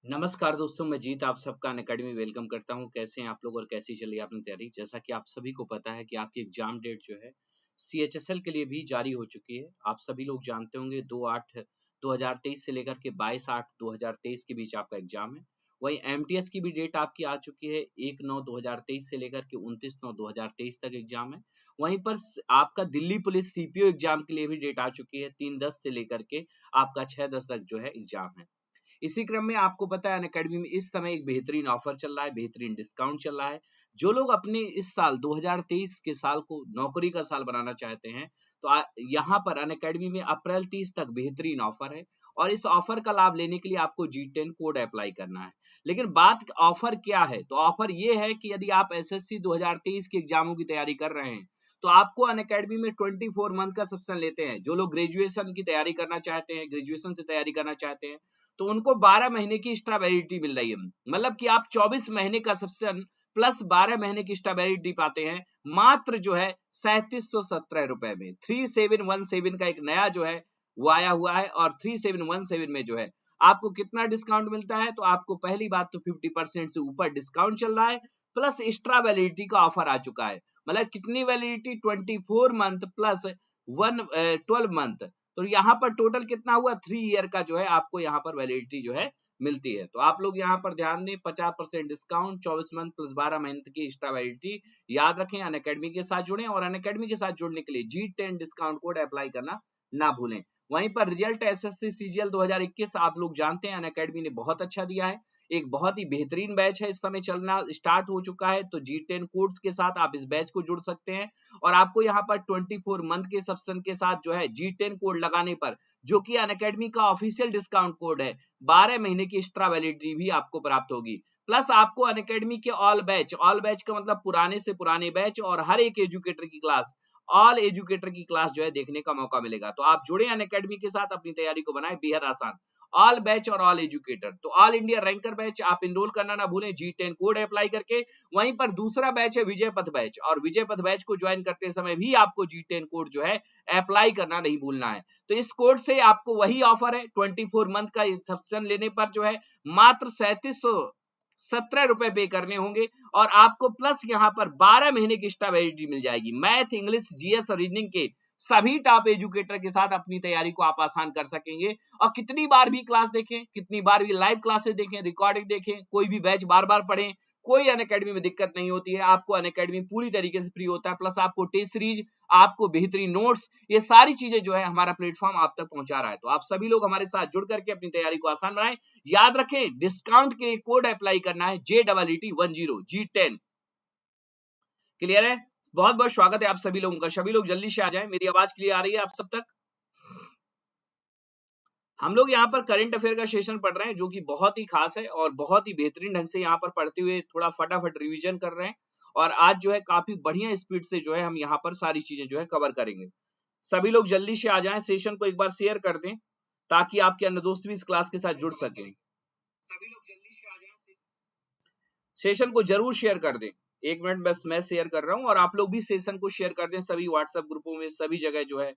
नमस्कार दोस्तों, मैं जीत आप सबका अनअकैडमी वेलकम करता हूं। कैसे हैं आप लोग और कैसी चल रही है आपकी तैयारी? जैसा कि आप सभी को पता है कि आपकी एग्जाम डेट जो है सीएचएसएल के लिए भी जारी हो चुकी है। आप सभी लोग जानते होंगे 2/8/2023 से लेकर के 22/8/2023 के बीच आपका एग्जाम है। वहीं एमटीएस की भी डेट आपकी आ चुकी है। 1/9/2023 से लेकर के 29/9/2023 तक एग्जाम है। वहीं पर आपका दिल्ली पुलिस सीपीओ एग्जाम के लिए भी डेट आ चुकी है। 3/10 से लेकर के आपका 6/10 तक जो है एग्जाम है। इसी क्रम में आपको पता है अनअकैडमी में इस समय एक बेहतरीन ऑफर चल रहा है, बेहतरीन डिस्काउंट चल रहा है। जो लोग अपने इस साल 2023 के साल को नौकरी का साल बनाना चाहते हैं, तो यहाँ पर अनअकैडमी में अप्रैल 30 तक बेहतरीन ऑफर है और इस ऑफर का लाभ लेने के लिए आपको G10 कोड अप्लाई करना है। लेकिन बात ऑफर क्या है? तो ऑफर ये है कि यदि आप एसएससी 2023 के एग्जामों की तैयारी कर रहे हैं, तो आपको अनअकैडमी में 24 मंथ का सब्सक्रिप्शन लेते हैं। जो लोग ग्रेजुएशन की तैयारी करना चाहते हैं, ग्रेजुएशन से तैयारी करना चाहते हैं, तो उनको 12 महीने की एक्स्ट्रा वैलिडिटी मिल रही है। मतलब कि आप 24 महीने का सब्सक्रिप्शन प्लस 12 महीने की एक्स्ट्रा वैलिडिटी पाते हैं मात्र जो है 3717 रुपए में। 3717 का एक नया जो है वो आया हुआ है और 3717 में जो है आपको कितना डिस्काउंट मिलता है? तो आपको पहली बात तो 50% से ऊपर डिस्काउंट चल रहा है, प्लस एक्स्ट्रा वैलिडिटी का ऑफर आ चुका है। मतलब कितनी वैलिडिटी? 24 month plus 12 month. तो यहाँ पर टोटल कितना हुआ? 3 ईयर का जो है आपको यहाँ पर वैलिडिटी जो है मिलती है। तो आप लोग यहाँ पर ध्यान दें, 50% डिस्काउंट, 24 मंथ प्लस 12 मंथ की एक्स्ट्रा वैलिडिटी। याद रखें, अनअकैडमी के साथ जुड़ें और अनअकैडमी के साथ जुड़ने के लिए G10 डिस्काउंट कोड अप्लाई करना ना भूलें। वहीं पर रिजल्ट एसएससी सीजीएल 2021 आप लोग जानते हैं अनअकैडमी ने बहुत अच्छा दिया है। एक बहुत ही बेहतरीन बैच है, इस समय चलना स्टार्ट हो चुका है। तो G10 कोड्स के साथ आप इस बैच को जुड़ सकते हैं और आपको यहाँ पर 24 मंथ के सब्सक्रिप्शन के साथ जो है G10 कोड लगाने पर, जो कि अनअकैडमी का ऑफिशियल डिस्काउंट कोड है, 12 महीने की एक्स्ट्रा वैलिडिटी भी आपको प्राप्त होगी। प्लस आपको अनअकैडमी के ऑल बैच का मतलब पुराने से पुराने बैच और हर एक एजुकेटर की क्लास, ऑल एजुकेटर की क्लास जो है देखने का मौका मिलेगा। तो आप जुड़े अनअकैडमी के साथ, अपनी तैयारी को बनाए बेहद आसान। ऑल बैच और ऑल एजुकेटर, तो ऑल इंडिया रैंकर बैच आप इनरोल करना ना भूलें G10 कोड अप्लाई करके। वहीं पर दूसरा बैच है विजय पथ बैच, और विजय पथ बैच को ज्वाइन करते समय भी आपको G10 कोड जो है अप्लाई करना नहीं भूलना है। तो इस कोड से आपको वही ऑफर है, 24 मंथ का सब्सक्रिप्शन लेने पर जो है मात्र 3717 रुपए पे करने होंगे और आपको प्लस यहाँ पर 12 महीने की एक्स्ट्रा वैलिडिटी मिल जाएगी। मैथ, इंग्लिश, जीएस और रीजनिंग के सभी टॉप एजुकेटर के साथ अपनी तैयारी को आप आसान कर सकेंगे। और कितनी बार भी क्लास देखें, कितनी बार भी लाइव क्लासेस देखें, रिकॉर्डिंग देखें, कोई भी बैच बार बार पढ़ें, कोई अनअकैडमी में दिक्कत नहीं होती है। आपको अनअकैडमी पूरी तरीके से फ्री होता है, प्लस आपको टेस्ट सीरीज, आपको बेहतरीन नोट्स, ये सारी चीजें जो है हमारा प्लेटफॉर्म आप तक पहुंचा रहा है। तो आप सभी लोग हमारे साथ जुड़ करके अपनी तैयारी को आसान बनाएं। याद रखें, डिस्काउंट के कोड अप्लाई करना है JEET10 G10। क्लियर है? बहुत बहुत स्वागत है आप सभी लोगों का। सभी लोग जल्दी से आ जाएं। मेरी आवाज क्लियर आ रही है आप सब तक? हम लोग यहाँ पर करंट अफेयर का सेशन पढ़ रहे हैं, जो कि बहुत ही खास है और बहुत ही बेहतरीन ढंग से यहाँ पर पढ़ते हुए थोड़ा फटाफट रिवीजन कर रहे हैं। और आज जो है काफी बढ़िया स्पीड से जो है हम यहाँ पर सारी चीजें जो है कवर करेंगे। सभी लोग जल्दी से आ जाएं, सेशन को एक बार शेयर कर दें ताकि आपके अन्य दोस्त भी इस क्लास के साथ जुड़ सकें। सभी लोग जल्दी से आ जाएं, सेशन को जरूर शेयर कर दें। 1 मिनट बस मैं शेयर कर रहा हूं और आप लोग भी सेशन को शेयर कर दें सभी व्हाट्सएप ग्रुपों में, सभी जगह जो है।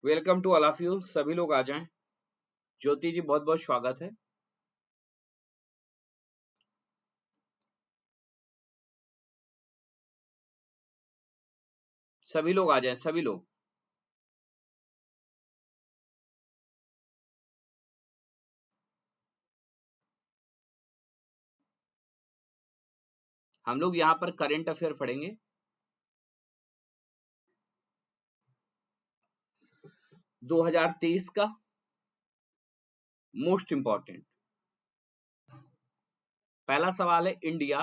Welcome to all of you, सभी लोग आ जाएं। ज्योति जी बहुत बहुत स्वागत है। सभी लोग आ जाएं, सभी लोग। हम लोग यहाँ पर करंट अफेयर पढ़ेंगे। 2023 का मोस्ट इंपॉर्टेंट पहला सवाल है इंडिया,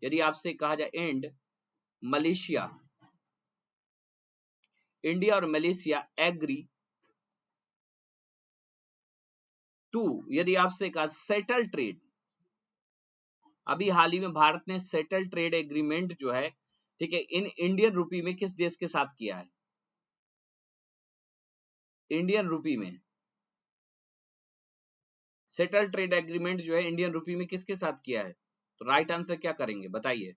यदि आपसे कहा जाए एंड मलेशिया, इंडिया और मलेशिया एग्री टू, यदि आपसे कहा सेटल ट्रेड, अभी हाल ही में भारत ने सेटल ट्रेड एग्रीमेंट जो है, ठीक है, इन इंडियन रुपी में किस देश के साथ किया है? इंडियन रुपी में सेटल ट्रेड एग्रीमेंट जो है इंडियन रुपी में किसके साथ किया है? तो राइट आंसर क्या करेंगे बताइए।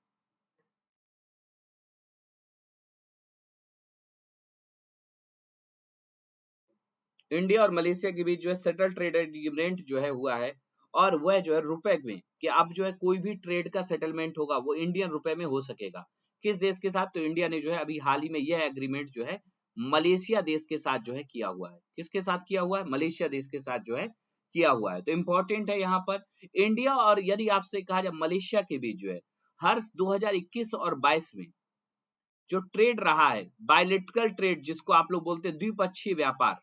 इंडिया और मलेशिया के बीच जो है सेटल ट्रेड एग्रीमेंट जो है हुआ है, और वह जो है रुपए में, कि अब जो है कोई भी ट्रेड का सेटलमेंट होगा वो इंडियन रुपए में हो सकेगा। किस देश के साथ? तो इंडिया ने जो है अभी हाल ही में यह एग्रीमेंट जो है मलेशिया देश के साथ जो है किया हुआ है। किसके साथ किया हुआ है? मलेशिया देश के साथ जो है किया हुआ है। तो इंपॉर्टेंट है यहाँ पर इंडिया और यदि आपसे कहा जाए मलेशिया के बीच जो है हर 2021 और 22 में जो ट्रेड रहा है, बायलैटरल ट्रेड जिसको आप लोग बोलते हैं द्विपक्षीय व्यापार,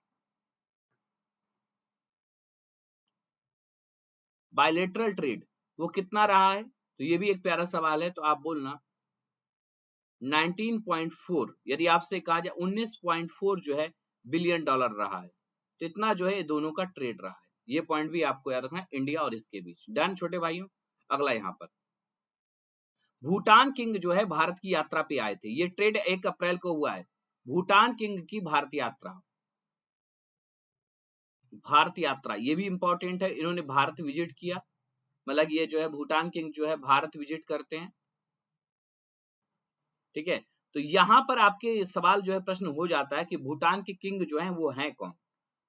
बायलैटरल ट्रेड, वो कितना रहा है? तो ये भी एक प्यारा सवाल है, तो आप बोलना 19.4, यदि आपसे कहा जाए 19.4 जो है बिलियन डॉलर रहा है। तो इतना जो है ये दोनों का ट्रेड रहा है। ये पॉइंट भी आपको याद रखना है इंडिया और इसके बीच। डन छोटे भाइयों। अगला यहाँ पर भूटान किंग जो है भारत की यात्रा पे आए थे। ये ट्रेड 1 अप्रैल को हुआ है। भूटान किंग की भारत यात्रा, भारत यात्रा ये भी इंपॉर्टेंट है। इन्होंने भारत विजिट किया, मतलब ये जो है भूटान किंग जो है भारत विजिट करते हैं, ठीक है। तो यहाँ पर आपके सवाल जो है प्रश्न हो जाता है कि भूटान के किंग जो है वो हैं कौन?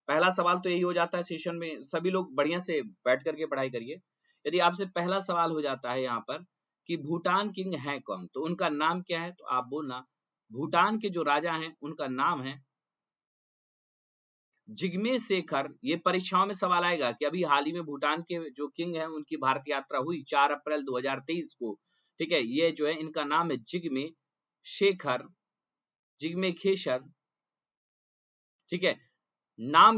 पहला सवाल तो यही हो जाता है सेशन में। सभी लोग बढ़िया से बैठ करके पढ़ाई करिए। यदि आपसे पहला सवाल हो जाता है यहाँ पर कि भूटान किंग है कौन, तो उनका नाम क्या है? तो आप बोलना भूटान के जो राजा हैं उनका नाम है जिग्मे शेखर। ये परीक्षाओं में सवाल आएगा कि अभी हाल ही में भूटान के जो किंग हैं उनकी भारत यात्रा हुई 4 अप्रैल 2023 को, ठीक है। ये जो है इनका नाम है जिग्मे शेखर, जिग्मे खेसर, ठीक है। नाम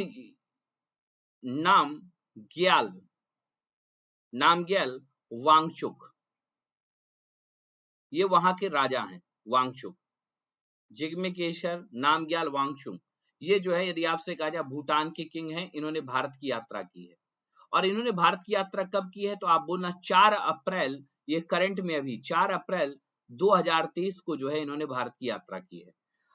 नाम ग्याल, नाम ग्याल वांगचुक, ये वहां के राजा हैं वांगचुक। जिग्मे केसर, नामग्याल वांगचुक, ये जो है यदि आपसे कहा जाए भूटान के किंग हैं, इन्होंने भारत की यात्रा की है। और इन्होंने भारत की यात्रा कब की है? तो आप बोलना 4 अप्रैल, ये करंट में अभी 4 अप्रैल 2023 को जो है इन्होंने भारत की यात्रा की है।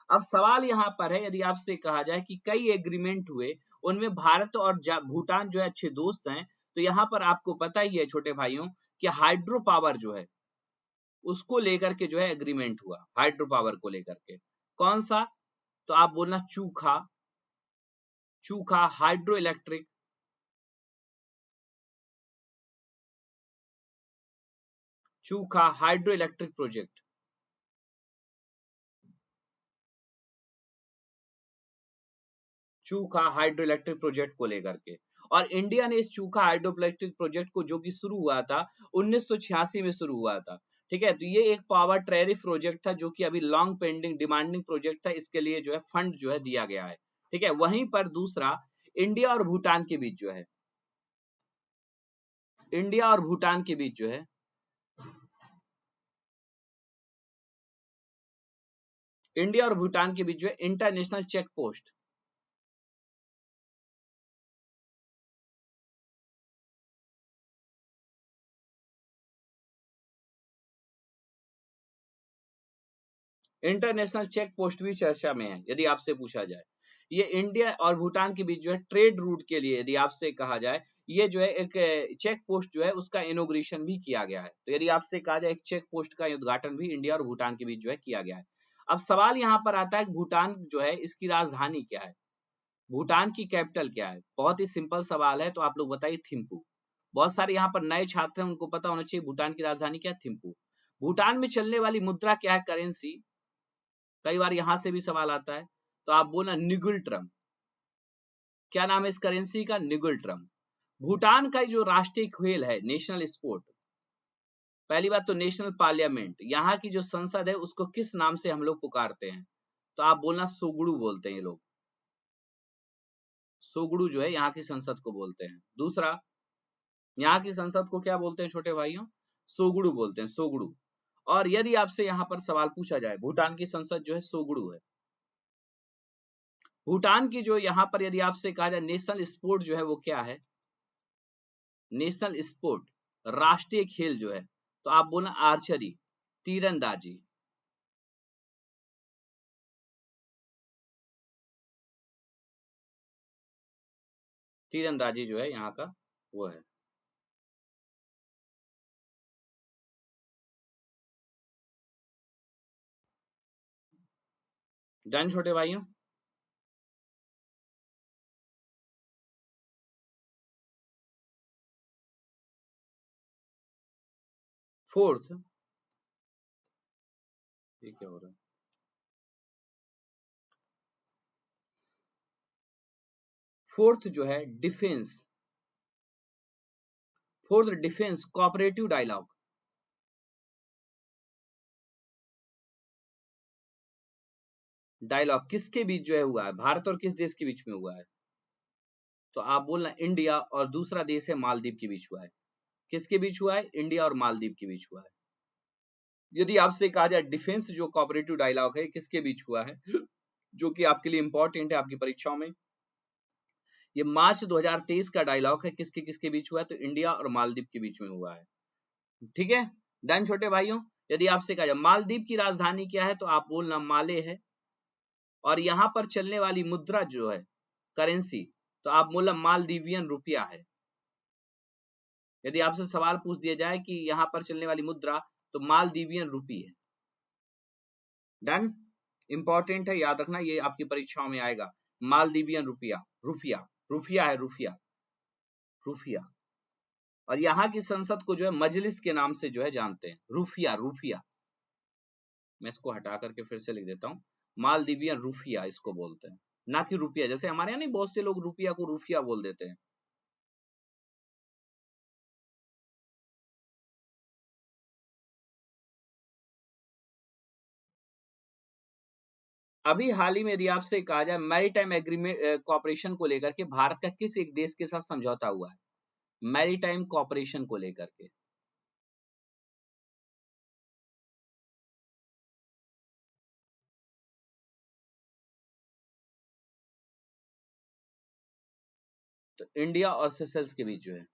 अब सवाल यहाँ पर है, यदि आपसे कहा जाए कि कई एग्रीमेंट हुए, उनमें भारत और भूटान जो है अच्छे दोस्त हैं, तो यहाँ पर आपको पता ही है छोटे भाइयों कि हाइड्रो पावर जो है उसको लेकर के जो है एग्रीमेंट हुआ, हाइड्रो पावर को लेकर के। कौन सा? तो आप बोलना Chukha, Chukha hydro electric, Chukha hydro electric project, Chukha hydro electric project को लेकर के। और इंडिया ने इस चूखा हाइड्रो इलेक्ट्रिक प्रोजेक्ट को, जो कि शुरू हुआ था 1986 में शुरू हुआ था, ठीक है। तो ये एक पावर टैरिफ प्रोजेक्ट था जो कि अभी लॉन्ग पेंडिंग डिमांडिंग प्रोजेक्ट था। इसके लिए जो है फंड जो है दिया गया है, ठीक है। वहीं पर दूसरा इंडिया और भूटान के बीच जो है, इंडिया और भूटान के बीच जो है इंडिया और भूटान के बीच जो है international check post, international check post भी चर्चा में है। यदि आपसे पूछा जाए ये इंडिया और भूटान के बीच जो है ट्रेड रूट के लिए, यदि आपसे कहा जाए ये जो है एक चेक पोस्ट जो है उसका इनोग्रेशन भी किया गया है। तो यदि आपसे कहा जाए एक चेक पोस्ट का उद्घाटन भी इंडिया और भूटान के बीच जो है किया गया है। अब सवाल यहाँ पर आता है भूटान जो है इसकी राजधानी क्या है, भूटान की कैपिटल क्या है? बहुत ही सिंपल सवाल है, तो आप लोग बताइए थिम्पू। बहुत सारे यहाँ पर नए छात्र हैं, उनको पता होना चाहिए भूटान की राजधानी क्या है, थिम्पू। भूटान में चलने वाली मुद्रा क्या है, करेंसी? कई बार यहां से भी सवाल आता है, तो आप बोलना निगुल ट्रम। क्या नाम है इस करेंसी का? निगुल ट्रम। भूटान का जो राष्ट्रीय खेल है, नेशनल स्पोर्ट, पहली बात तो नेशनल पार्लियामेंट, यहाँ की जो संसद है उसको किस नाम से हम लोग पुकारते हैं? तो आप बोलना सुगड़ू बोलते हैं ये लोग, सोगुडू जो है यहाँ की संसद को बोलते हैं। दूसरा, यहाँ की संसद को क्या बोलते हैं छोटे भाइयों? सोगुडू बोलते हैं, सोगुडू। और यदि आपसे यहाँ पर सवाल पूछा जाए, भूटान की संसद जो है सोगुडू है। भूटान की जो यहाँ पर यदि आपसे कहा जाए नेशनल स्पोर्ट जो है वो क्या है? नेशनल स्पोर्ट, राष्ट्रीय खेल जो है, तो आप बोलना आर्चरी, तीरंदाजी। तीरंदाजी जो है यहाँ का वो है। डन छोटे भाइयों? फोर्थ, ये क्या हो रहा है? फोर्थ जो है defence, fourth defence cooperative dialogue. Dialogue किसके बीच जो है हुआ है? भारत और किस देश के बीच में हुआ है? तो आप बोलना इंडिया और दूसरा देश है मालदीव के बीच हुआ है। किसके बीच हुआ है? इंडिया और मालदीव के बीच हुआ है। यदि आपसे कहा जाए डिफेंस जो कोऑपरेटिव डायलॉग है किसके बीच हुआ है, जो कि आपके लिए इंपॉर्टेंट है आपकी परीक्षाओं में, ये मार्च 2023 का डायलॉग है। किसके किसके बीच हुआ है? तो इंडिया और मालदीव के बीच में हुआ है। ठीक है, डन छोटे भाइयों? यदि आपसे कहा जाए मालदीव की राजधानी क्या है, तो आप बोलना माले है। और यहाँ पर चलने वाली मुद्रा जो है, करेंसी, तो आप बोलना मालदीवियन रुपया है। यदि आपसे सवाल पूछ दिया जाए कि यहाँ पर चलने वाली मुद्रा, तो मालदीवियन रुपी है। डन, इंपॉर्टेंट है, याद रखना, ये आपकी परीक्षाओं में आएगा। मालदीवियन रुपया, रुफिया, रुफिया है, रुफिया, रुफिया। और यहाँ की संसद को जो है मजलिस के नाम से जो है जानते हैं, रुफिया, रुफिया। मैं इसको हटा करके फिर से लिख देता हूँ, मालदीवियन रुफिया इसको बोलते हैं, ना कि रुपया। जैसे हमारे यहाँ नहीं, बहुत से लोग रुपया को रुफिया बोल देते हैं। अभी हाल ही में यदि आपसे कहा जाए मैरीटाइम एग्रीमेंट कॉपरेशन को लेकर के भारत का किस एक देश के साथ समझौता हुआ है? मैरीटाइम कॉपरेशन को लेकर के। तो इंडिया और सेशल्स के बीच जो है,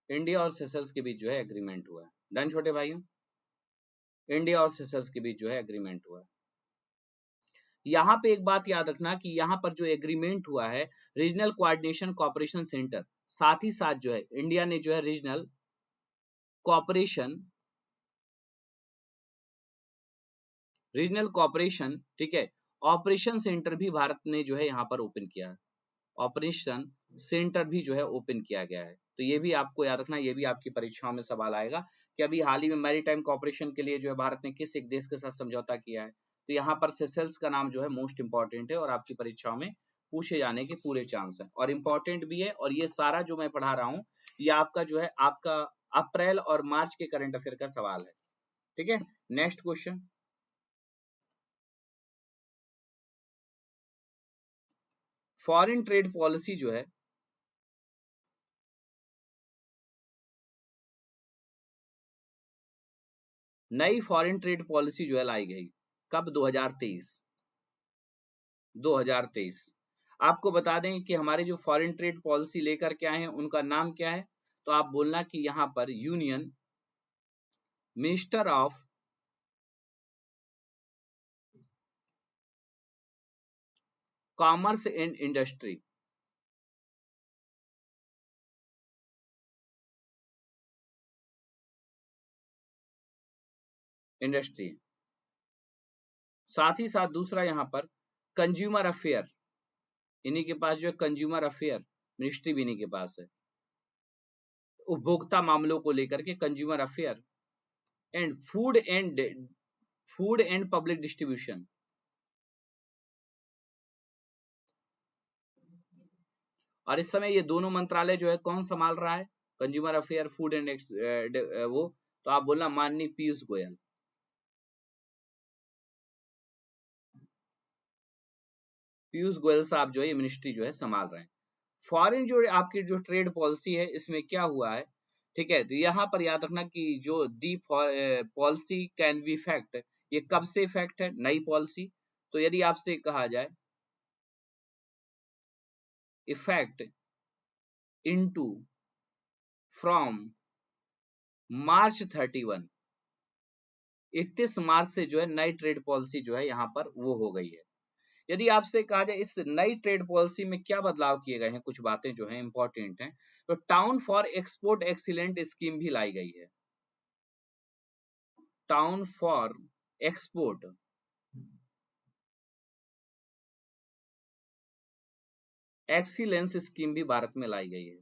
इंडिया और सेशल्स के बीच जो है एग्रीमेंट हुआ है। डन छोटे भाइयों? इंडिया और सेशल्स के बीच जो है एग्रीमेंट हुआ है। यहाँ पे एक बात याद रखना कि यहाँ पर जो एग्रीमेंट हुआ है, रीजनल कोऑर्डिनेशन कॉपरेशन सेंटर, साथ ही साथ जो है इंडिया ने जो है रीजनल कॉपरेशन, ठीक है, ऑपरेशन सेंटर भी भारत ने जो है यहाँ पर ओपन किया है। ऑपरेशन सेंटर भी जो है ओपन किया गया है। तो ये भी आपको याद रखना, ये भी आपकी परीक्षाओं में सवाल आएगा कि अभी हाल ही में मैरीटाइम कॉपरेशन के लिए जो है भारत ने किस एक देश के साथ समझौता किया है। तो यहाँ पर सेशल्स का नाम जो है मोस्ट इंपॉर्टेंट है और आपकी परीक्षाओं में पूछे जाने के पूरे चांस है और इम्पोर्टेंट भी है। और ये सारा जो मैं पढ़ा रहा हूँ, ये आपका जो है आपका अप्रैल और मार्च के करंट अफेयर का सवाल है। ठीक है, next question. Foreign trade policy जो है, नई फॉरेन ट्रेड पॉलिसी जो है लाई गई कब? 2023। 2023। आपको बता दें कि हमारे जो फॉरेन ट्रेड पॉलिसी लेकर के आए हैं उनका नाम क्या है? तो आप बोलना कि यहाँ पर union minister of commerce and industry. Industry, साथ ही साथ दूसरा यहाँ पर कंज्यूमर अफेयर, इन्हीं के पास जो है कंज्यूमर अफेयर मिनिस्ट्री भी इन्हीं के पास है, उपभोक्ता मामलों को लेकर के consumer affair, and food and public distribution. और इस समय ये दोनों मंत्रालय जो है कौन संभाल रहा है? कंज्यूमर अफेयर, फूड एंड वो। तो आप बोलना माननीय पीयूष गोयल। पीयूष गोयल साहब जो है ये मिनिस्ट्री जो है संभाल रहे हैं। फॉरेन जो आपकी जो ट्रेड पॉलिसी है इसमें क्या हुआ है, ठीक है, तो यहाँ पर याद रखना कि जो दी पॉलिसी कैन बी इफेक्ट, ये कब से इफेक्ट है, नई पॉलिसी। तो यदि आपसे कहा जाए इफेक्ट इनटू फ्रॉम मार्च 31, 31 मार्च से जो है नई ट्रेड पॉलिसी जो है यहाँ पर वो हो गई है। यदि आपसे कहा जाए इस नई ट्रेड पॉलिसी में क्या बदलाव किए गए हैं, कुछ बातें जो हैं इंपॉर्टेंट हैं, तो town for export excellent scheme भी लाई गई है। Town for export excellence scheme भी भारत में लाई गई है।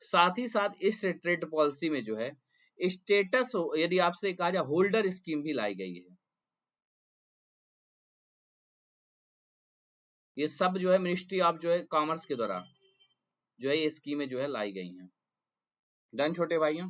साथ ही साथ इस ट्रेड पॉलिसी में जो है स्टेटस, यदि आपसे कहा जाए होल्डर स्कीम भी लाई गई है। ये सब जो है मिनिस्ट्री ऑफ जो है कॉमर्स के द्वारा जो है ये स्कीमें जो है लाई गई हैं। डन छोटे भाइयों।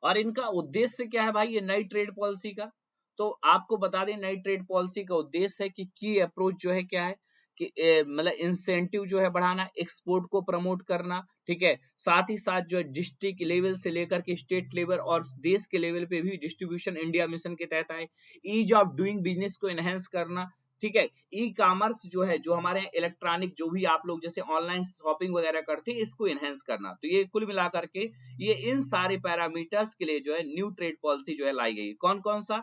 और इनका उद्देश्य क्या है भाई, ये नई ट्रेड पॉलिसी का, तो आपको बता दें नई ट्रेड पॉलिसी का उद्देश्य है कि की अप्रोच जो है क्या है कि मतलब इंसेंटिव जो है बढ़ाना, एक्सपोर्ट को प्रमोट करना, ठीक है, साथ ही साथ जो है डिस्ट्रिक्ट लेवल से लेकर के स्टेट लेवल और देश के लेवल पे भी डिस्ट्रीब्यूशन इंडिया मिशन के तहत आए, ईज ऑफ डूइंग बिजनेस को एनहेंस करना, ठीक है, ई कॉमर्स जो है जो हमारे इलेक्ट्रॉनिक जो भी आप लोग जैसे ऑनलाइन शॉपिंग वगैरह करते हैं इसको एनहेंस करना। तो ये कुल मिलाकर के ये इन सारे पैरामीटर्स के लिए जो है न्यू ट्रेड पॉलिसी जो है लाई गई। कौन कौन सा,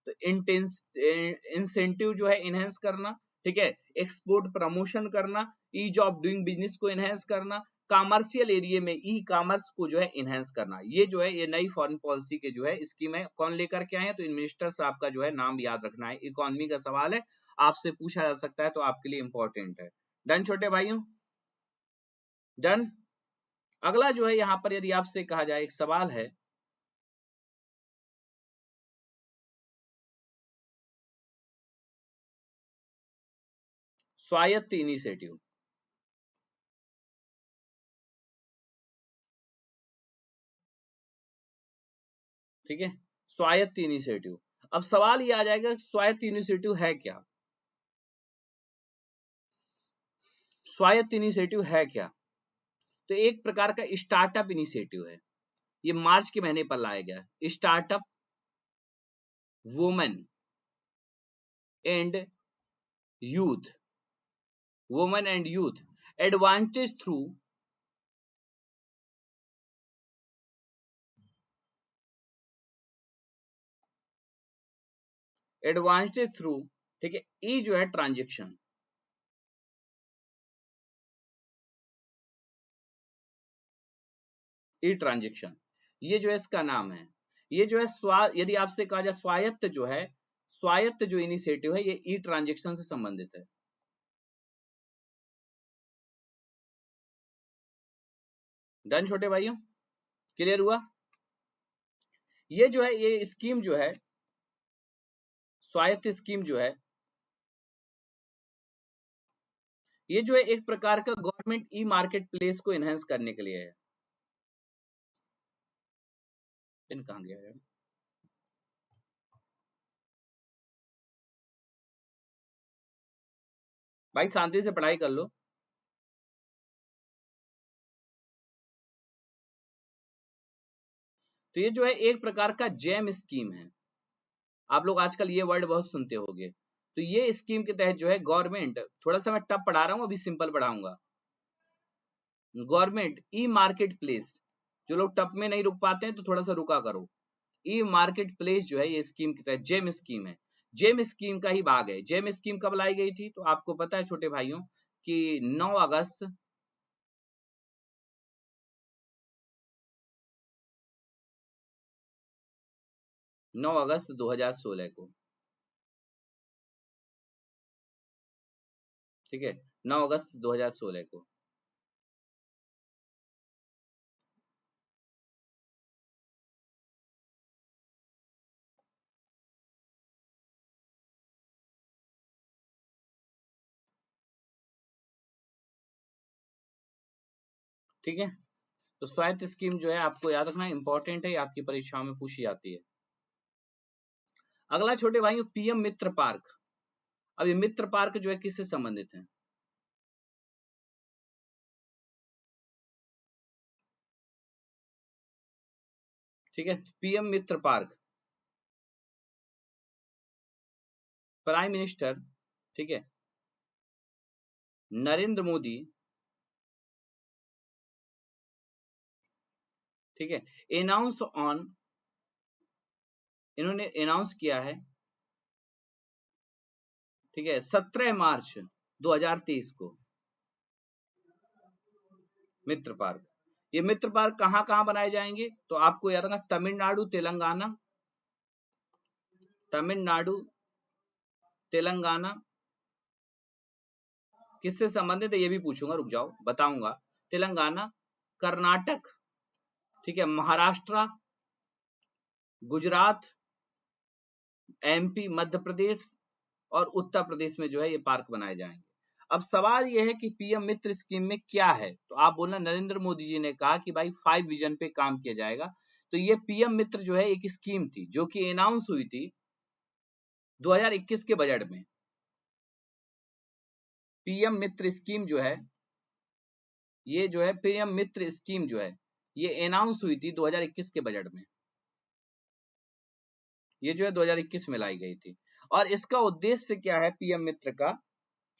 तो इंसेंटिव जो है इनहेंस करना, ठीक है, एक्सपोर्ट प्रमोशन करना, ईज ऑफ डूइंग बिजनेस को इनहेंस करना, कॉमर्शियल एरिया में ई कॉमर्स को जो है इनहेंस करना। ये जो है ये नई फॉरेन पॉलिसी के जो है स्कीम है। कौन लेकर के आए हैं, तो इन मिनिस्टर साहब का जो है नाम याद रखना है। इकोनॉमी का सवाल है, आपसे पूछा जा सकता है, तो आपके लिए इंपॉर्टेंट है। डन छोटे भाइयों, डन। अगला जो है यहाँ पर यदि आपसे कहा जाए एक सवाल है, स्वायत्त इनिशिएटिव, ठीक है, स्वायत्त इनिशिएटिव। अब सवाल ये आ जाएगा स्वायत्त इनिशिएटिव है क्या, स्वायत्त इनिशिएटिव है क्या, तो एक प्रकार का स्टार्टअप इनिशिएटिव है। ये मार्च के महीने पर लाया गया। Startup women and youth, women and youth advantage through advantage through, ठीक है, ई जो है ट्रांजेक्शन, ई ट्रांजेक्शन, ये जो है इसका नाम है। ये जो है यदि आपसे कहा जाए स्वायत्त जो है, स्वायत्त जो इनिशिएटिव है ये ई ट्रांजेक्शन से संबंधित है। डन छोटे भाइयों, क्लियर हुआ। ये जो है ये स्कीम जो है स्वायत्त स्कीम जो है ये जो है एक प्रकार का गवर्नमेंट ई मार्केट प्लेस को एनहेंस करने के लिए है। इन कहां गया है भाई, शांति से पढ़ाई कर लो। तो ये जो है एक प्रकार का जेम स्कीम है। आप लोग आजकल ये वर्ड बहुत सुनते होंगे। तो ये स्कीम के तहत जो है गवर्नमेंट, थोड़ा सा मैं टफ पढ़ा रहा हूँ, अभी सिंपल पढ़ाऊंगा। गवर्नमेंट ई मार्केट प्लेस, जो लोग टफ में नहीं रुक पाते हैं तो थोड़ा सा रुका करो। ई मार्केट प्लेस जो है ये स्कीम के तहत जेम स्कीम है, जेम स्कीम का ही भाग है। जेम स्कीम कब लाई गई थी, तो आपको पता है छोटे भाइयों कि 9 अगस्त 9 अगस्त 2016 को, ठीक है, 9 अगस्त 2016 को। ठीक है, तो स्वायत्त स्कीम जो है आपको याद रखना इंपॉर्टेंट है, आपकी परीक्षाओं में पूछी जाती है। अगला छोटे भाइयों पीएम मित्र पार्क। अब ये मित्र पार्क जो है किससे संबंधित है? ठीक है, पीएम मित्र पार्क, प्राइम मिनिस्टर, ठीक है, नरेंद्र मोदी, ठीक है, अनाउंस ऑन, इन्होंने अनाउंस किया है, ठीक है, 17 मार्च 2023 को मित्र पार्क। ये मित्र पार्क कहाँ कहाँ बनाए जाएंगे? तो आपको याद रखना तमिलनाडु, तेलंगाना, तमिलनाडु, तेलंगाना, किससे संबंधित है ये भी पूछूंगा, रुक जाओ बताऊंगा। तेलंगाना, कर्नाटक, ठीक है, महाराष्ट्र, गुजरात, एमपी, मध्य प्रदेश और उत्तर प्रदेश में जो है ये पार्क बनाए जाएंगे। अब सवाल ये है कि पीएम मित्र स्कीम में क्या है? तो आप बोलना नरेंद्र मोदी जी ने कहा कि भाई 5 विजन पे काम किया जाएगा। तो ये पीएम मित्र जो है एक स्कीम थी जो कि अनाउंस हुई थी 2021 के बजट में। पीएम मित्र स्कीम जो है, ये जो है पीएम मित्र स्कीम जो है ये अनाउंस हुई थी 2021 के बजट में। ये जो है 2021 में लाई गई थी। और इसका उद्देश्य क्या है पीएम मित्र का,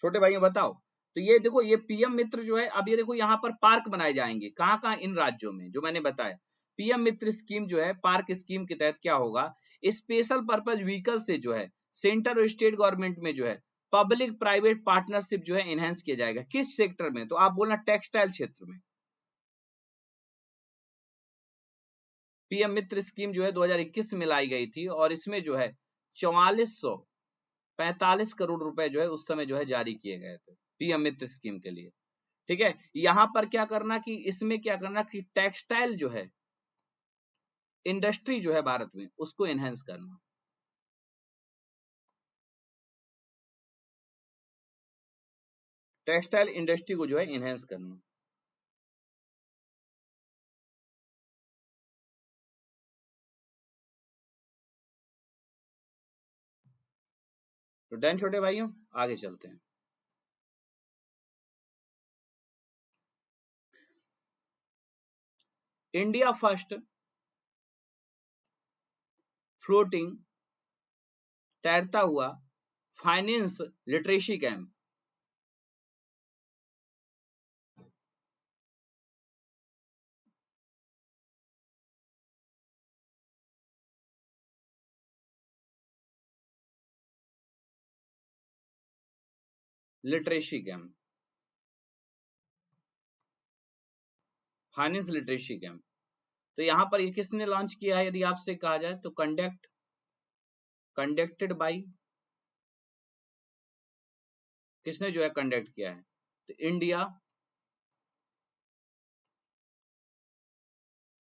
छोटे भाइयों बताओ? तो ये देखो, ये पीएम मित्र जो है, अब ये देखो यहाँ पर पार्क बनाए जाएंगे कहाँ कहाँ, इन राज्यों में जो मैंने बताया। पीएम मित्र स्कीम जो है पार्क स्कीम के तहत क्या होगा, स्पेशल पर्पज व्हीकल से जो है सेंटर और स्टेट गवर्नमेंट में जो है पब्लिक प्राइवेट पार्टनरशिप जो है इनहेंस किया जाएगा। किस सेक्टर में? तो आप बोलना टेक्सटाइल क्षेत्र में। पीएम मित्र स्कीम जो है 2021 में लाई गई थी और इसमें जो है 4445 करोड़ रुपए जो है उस समय जो है जारी किए गए थे पीएम मित्र स्कीम के लिए। ठीक है, यहां पर क्या करना कि इसमें क्या करना कि टेक्सटाइल जो है इंडस्ट्री जो है भारत में उसको एनहेंस करना। टेक्सटाइल इंडस्ट्री को जो है एनहेंस करना। तो डन छोटे भाइयों, आगे चलते हैं। इंडिया फर्स्ट फ्लोटिंग तैरता हुआ finance literacy camp. Literacy camp, finance literacy camp. तो यहां पर ये किसने लॉन्च किया है यदि आपसे कहा जाए तो कंडक्टेड बाई, किसने जो है कंडक्ट किया है? तो इंडिया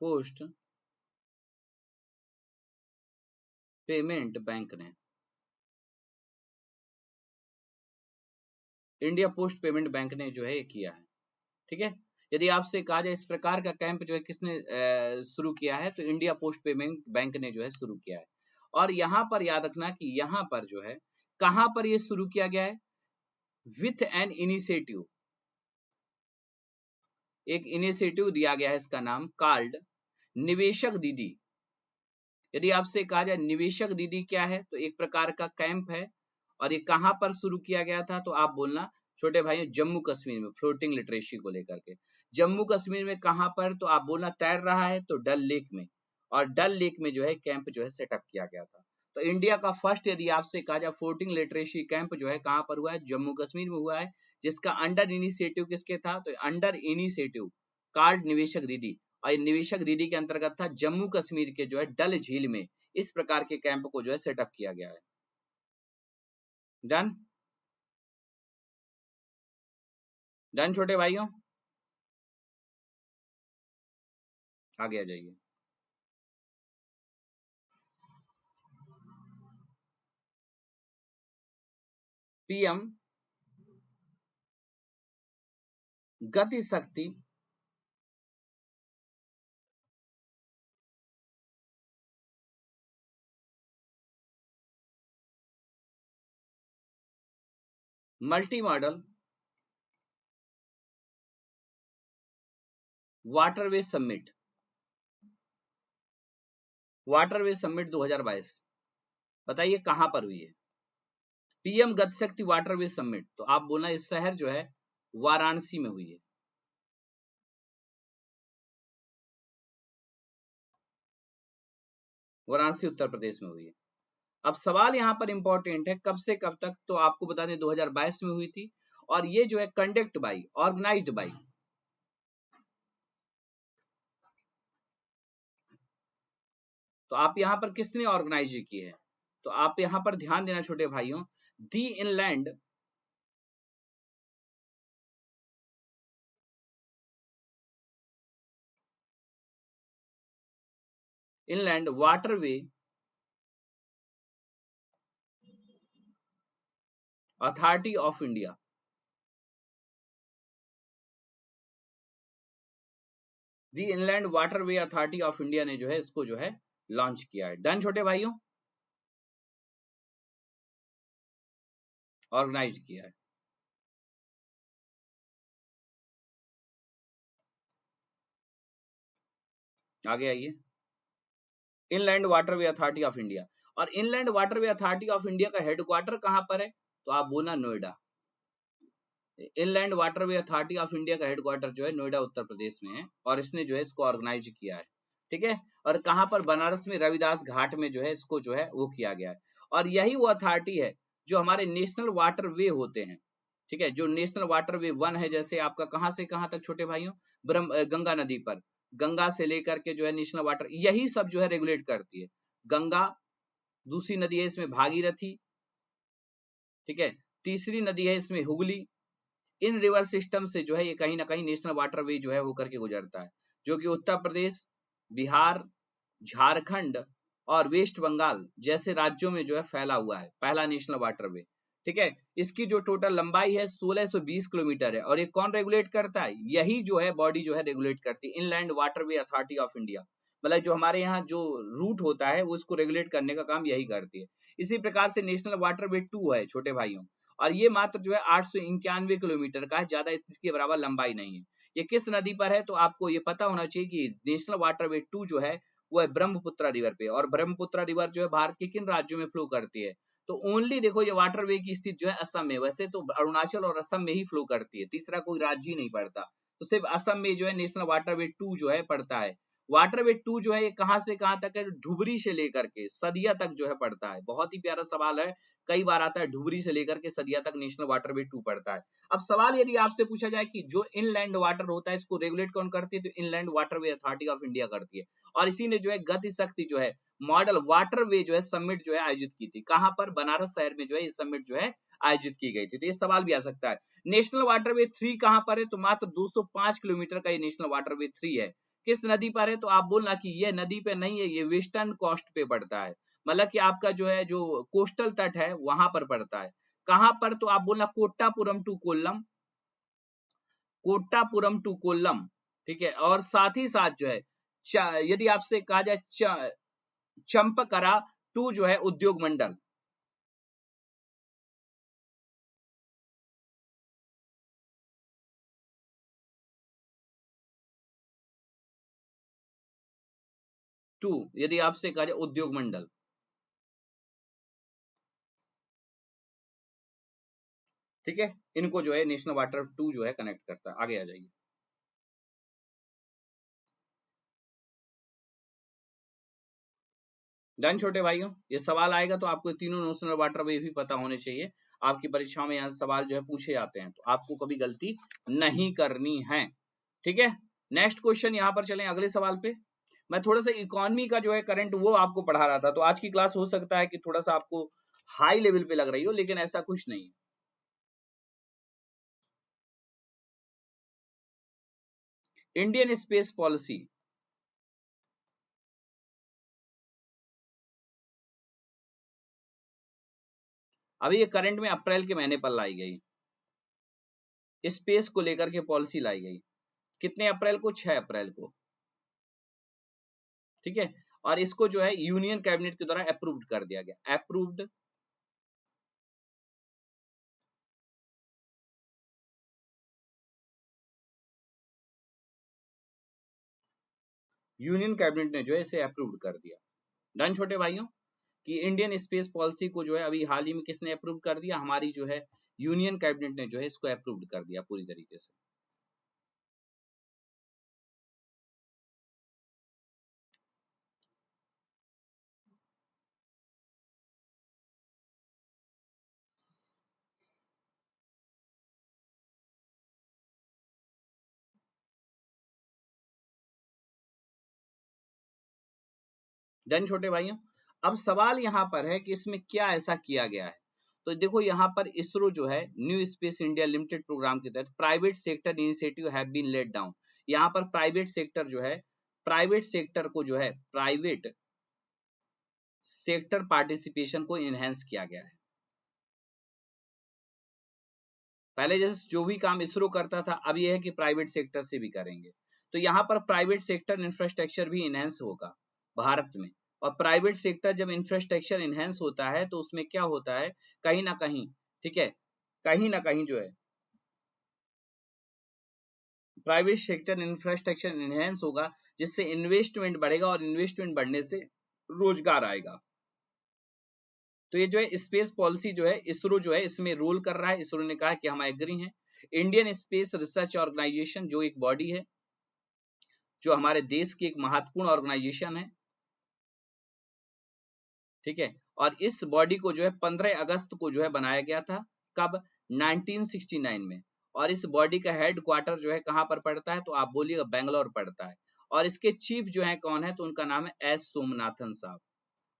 पोस्ट पेमेंट बैंक ने, इंडिया पोस्ट पेमेंट बैंक ने जो है ये किया है। ठीक है, यदि आपसे कहा जाए इस प्रकार का कैंप जो है किसने शुरू किया है, तो इंडिया पोस्ट पेमेंट बैंक ने जो है शुरू किया है। और यहाँ पर याद रखना कि यहाँ पर जो है कहाँ पर ये शुरू किया गया है, विथ एन इनिशिएटिव, एक इनिशिएटिव दिया गया है, इसका नाम कार्ड निवेशक दीदी। यदि आपसे कहा जाए निवेशक दीदी क्या है, तो एक प्रकार का कैंप है। और ये कहां पर शुरू किया गया था, तो आप बोलना छोटे भाई जम्मू कश्मीर में, फ्लोटिंग लिटरेसी को लेकर के। जम्मू कश्मीर में कहां पर, तो आप बोलना तैर रहा है तो डल लेक में। और डल लेक में जो है कैंप जो है सेटअप किया गया था। तो इंडिया का फर्स्ट यदि आपसे कहा जाए फ्लोटिंग लिटरेसी कैंप जो है कहां पर हुआ है, जम्मू कश्मीर में हुआ है। जिसका अंडर इनिशिएटिव किसके था, तो अंडर इनिशिएटिव कार्ड निवेशक दीदी। और निवेशक दीदी के अंतर्गत था जम्मू कश्मीर के जो है डल झील में इस प्रकार के कैंप को जो है सेटअप किया गया है। डन, डन छोटे भाइयों, आगे आ जाइए। पीएम गति शक्ति multi modal waterway summit, waterway summit 2022, बताइए कहां पर हुई है? पीएम गति शक्ति वाटरवे समिट, तो आप बोलना इस शहर जो है वाराणसी में हुई है। वाराणसी उत्तर प्रदेश में हुई है। अब सवाल यहाँ पर इंपॉर्टेंट है, कब से कब तक, तो आपको बता दें 2022 में हुई थी, और ये जो है कंडक्ट बाई, ऑर्गेनाइज्ड बाई, तो आप यहाँ पर किसने ऑर्गेनाइज की है? तो आप यहाँ पर ध्यान देना छोटे भाइयों, the inland waterway authority of India, the inland waterway authority of India ने जो है इसको जो है लॉन्च किया है। डन छोटे भाइयों, ऑर्गेनाइज किया है। आगे आइए, inland waterway authority of India, और inland waterway authority of India का हेडक्वार्टर कहां पर है? तो आप बोलना Noida. Inland waterway authority of India का हेडक्वार्टर जो है नोएडा उत्तर प्रदेश में है, और इसने जो है इसको ऑर्गेनाइज किया है। ठीक है, और कहां पर? बनारस में रविदास घाट में जो है इसको जो है वो किया गया है। और यही वो अथॉरिटी है जो हमारे नेशनल वाटर वे होते हैं, ठीक है, जो नेशनल वाटर वे वन है, जैसे आपका कहां से कहां तक छोटे भाइयों, गंगा नदी पर, गंगा से लेकर के जो है नेशनल वाटर, यही सब जो है रेगुलेट करती है। गंगा, दूसरी नदी है इसमें भागीरथी, ठीक है, तीसरी नदी है इसमें हुगली। इन रिवर सिस्टम से जो है ये कहीं ना कहीं नेशनल वाटर वे जो है होकर के गुजरता है, जो कि उत्तर प्रदेश, बिहार, झारखंड और वेस्ट बंगाल जैसे राज्यों में जो है फैला हुआ है, पहला नेशनल वाटरवे। ठीक है, इसकी जो टोटल लंबाई है 1620 किलोमीटर है, और ये कौन रेगुलेट करता है? यही जो है बॉडी जो है रेगुलेट करती है, inland waterway authority of India. मतलब जो हमारे यहाँ जो रूट होता है वो उसको रेगुलेट करने का काम यही करती है। इसी प्रकार से नेशनल वाटरवे 2 है छोटे भाइयों, और ये मात्र जो है 891 किलोमीटर का है, ज्यादा इसके बराबर लंबाई नहीं है। ये किस नदी पर है? तो आपको ये पता होना चाहिए कि नेशनल वाटरवे 2 जो है वो है ब्रह्मपुत्रा रिवर पे, और ब्रह्मपुत्रा रिवर जो है भारत के किन राज्यों में फ्लो करती है? तो ओनली देखो ये वाटरवे की स्थिति जो है असम में, वैसे तो अरुणाचल और असम में ही फ्लो करती है, तीसरा कोई राज्य ही नहीं पड़ता, तो सिर्फ असम में जो है नेशनल वाटरवे 2 जो है पड़ता है। वाटरवे 2 जो है ये कहां से कहां तक है? धुबरी से लेकर के सदिया तक जो है पड़ता है। बहुत ही प्यारा सवाल है, कई बार आता है, धुबरी से लेकर के सदिया तक नेशनल वाटरवे 2 पड़ता है। अब सवाल यदि आपसे पूछा जाए कि जो इनलैंड वाटर होता है इसको रेगुलेट कौन करती है, तो inland waterway authority of India करती है, और इसी ने जो है गति शक्ति जो है मॉडल वाटरवे जो है समिट जो है आयोजित की थी। कहां पर? बनारस शहर में जो है ये समिट जो है आयोजित की गई थी। तो ये सवाल भी आ सकता है। नेशनल वाटरवे 3 कहां पर है? तो मात्र 205 किलोमीटर का ये नेशनल वाटरवे 3 है। किस नदी पर है? तो आप बोलना कि ये नदी पे नहीं है, ये वेस्टर्न कोस्ट पे पड़ता है, मतलब कि आपका जो है जो कोस्टल तट है वहां पर पड़ता है। कहां पर? तो आप बोलना कोट्टापुरम टू कोल्लम, कोट्टापुरम टू कोल्लम, ठीक है, और साथ ही साथ जो है यदि आपसे कहा जाए चंपकरा टू जो है उद्योग मंडल, टू यदि आपसे कहा जाए उद्योग मंडल, ठीक है, इनको जो है नेशनल वाटर 2 जो है कनेक्ट करता है। आगे आ जाइए, डन छोटे भाइयों, ये सवाल आएगा तो आपको तीनों नेशनल वाटर वे भी पता होने चाहिए। आपकी परीक्षाओं में यहाँ सवाल जो है पूछे जाते हैं, तो आपको कभी गलती नहीं करनी है। ठीक है, नेक्स्ट क्वेश्चन यहाँ पर चलें अगले सवाल पे। मैं थोड़ा सा इकोनॉमी का जो है करंट वो आपको पढ़ा रहा था, तो आज की क्लास हो सकता है कि थोड़ा सा आपको हाई लेवल पे लग रही हो, लेकिन ऐसा कुछ नहीं है। इंडियन स्पेस पॉलिसी, अभी ये करंट में अप्रैल के महीने पर लाई गई, स्पेस को लेकर के पॉलिसी लाई गई। कितने अप्रैल को? 6 अप्रैल को, ठीक है, और इसको जो है यूनियन कैबिनेट के द्वारा अप्रूव्ड कर दिया गया, अप्रूव्ड यूनियन कैबिनेट ने जो है इसे अप्रूव कर दिया। डन छोटे भाइयों, कि इंडियन स्पेस पॉलिसी को जो है अभी हाल ही में किसने अप्रूव कर दिया, हमारी जो है यूनियन कैबिनेट ने जो है इसको अप्रूव कर दिया पूरी तरीके से। डन छोटे भाइयों, अब सवाल यहाँ पर है कि इसमें क्या ऐसा किया गया है। तो देखो यहाँ पर इसरो जो है new space India limited programme के तहत private sector initiative have been let down. यहाँ पर प्राइवेट सेक्टर जो है, प्राइवेट सेक्टर को जो है प्राइवेट सेक्टर पार्टिसिपेशन को इनहेंस किया गया है। पहले जैसे जो भी काम इसरो करता था, अब यह है कि प्राइवेट सेक्टर से भी करेंगे। तो यहाँ पर प्राइवेट सेक्टर इंफ्रास्ट्रक्चर भी इनहेंस होगा भारत में। और प्राइवेट सेक्टर जब इंफ्रास्ट्रक्चर इनहेंस होता है तो उसमें क्या होता है, कहीं ना कहीं, ठीक है, कहीं ना कहीं जो है प्राइवेट सेक्टर इंफ्रास्ट्रक्चर इनहेंस होगा, जिससे इन्वेस्टमेंट बढ़ेगा और इन्वेस्टमेंट बढ़ने से रोजगार आएगा। तो ये जो है स्पेस पॉलिसी जो है इसरो जो है इसमें रोल कर रहा है। इसरो ने कहा कि हम एग्री हैं। इंडियन स्पेस रिसर्च ऑर्गेनाइजेशन जो एक बॉडी है, जो हमारे देश की एक महत्वपूर्ण ऑर्गेनाइजेशन है, ठीक है, और इस बॉडी को जो है 15 अगस्त को जो है बनाया गया था। कब? 1969 में। और इस बॉडी का हेड क्वार्टर जो है कहां पर पड़ता है, तो आप बोलिएगा बेंगलोर पड़ता है। और इसके चीफ जो है कौन है, तो उनका नाम है एस सोमनाथन साहब।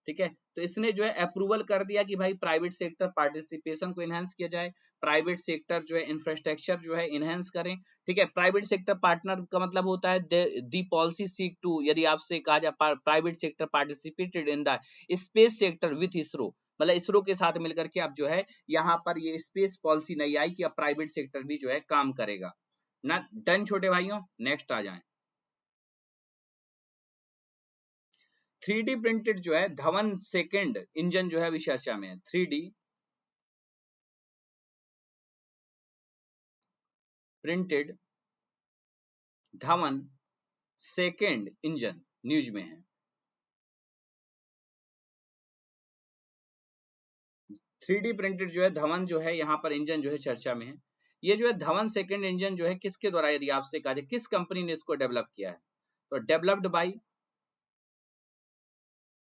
ठीक है, तो इसने जो है अप्रूवल कर दिया कि भाई प्राइवेट सेक्टर पार्टिसिपेशन को इनहेंस किया जाए, प्राइवेट सेक्टर जो है इंफ्रास्ट्रक्चर जो है इनहेंस करें। ठीक है, प्राइवेट सेक्टर पार्टनर का मतलब होता है दी पॉलिसी सीक टू, यदि आपसे कहा जाए private sector participated in the space sector with ISRO, मतलब इसरो के साथ मिलकर के आप जो है यहाँ पर ये स्पेस पॉलिसी नहीं आई कि अब प्राइवेट सेक्टर भी जो है काम करेगा ना। डन छोटे भाइयों, नेक्स्ट आ जाए। 3D प्रिंटेड जो है धवन सेकंड इंजन जो है अभी चर्चा में है। 3D printed Dhawan second engine news में है। 3D प्रिंटेड जो है धवन जो है यहाँ पर इंजन जो है चर्चा में है। ये जो है धवन सेकंड इंजन जो है किसके द्वारा, यदि आपसे कहा जाए किस कंपनी ने इसको डेवलप किया है, तो डेवलप्ड बाई,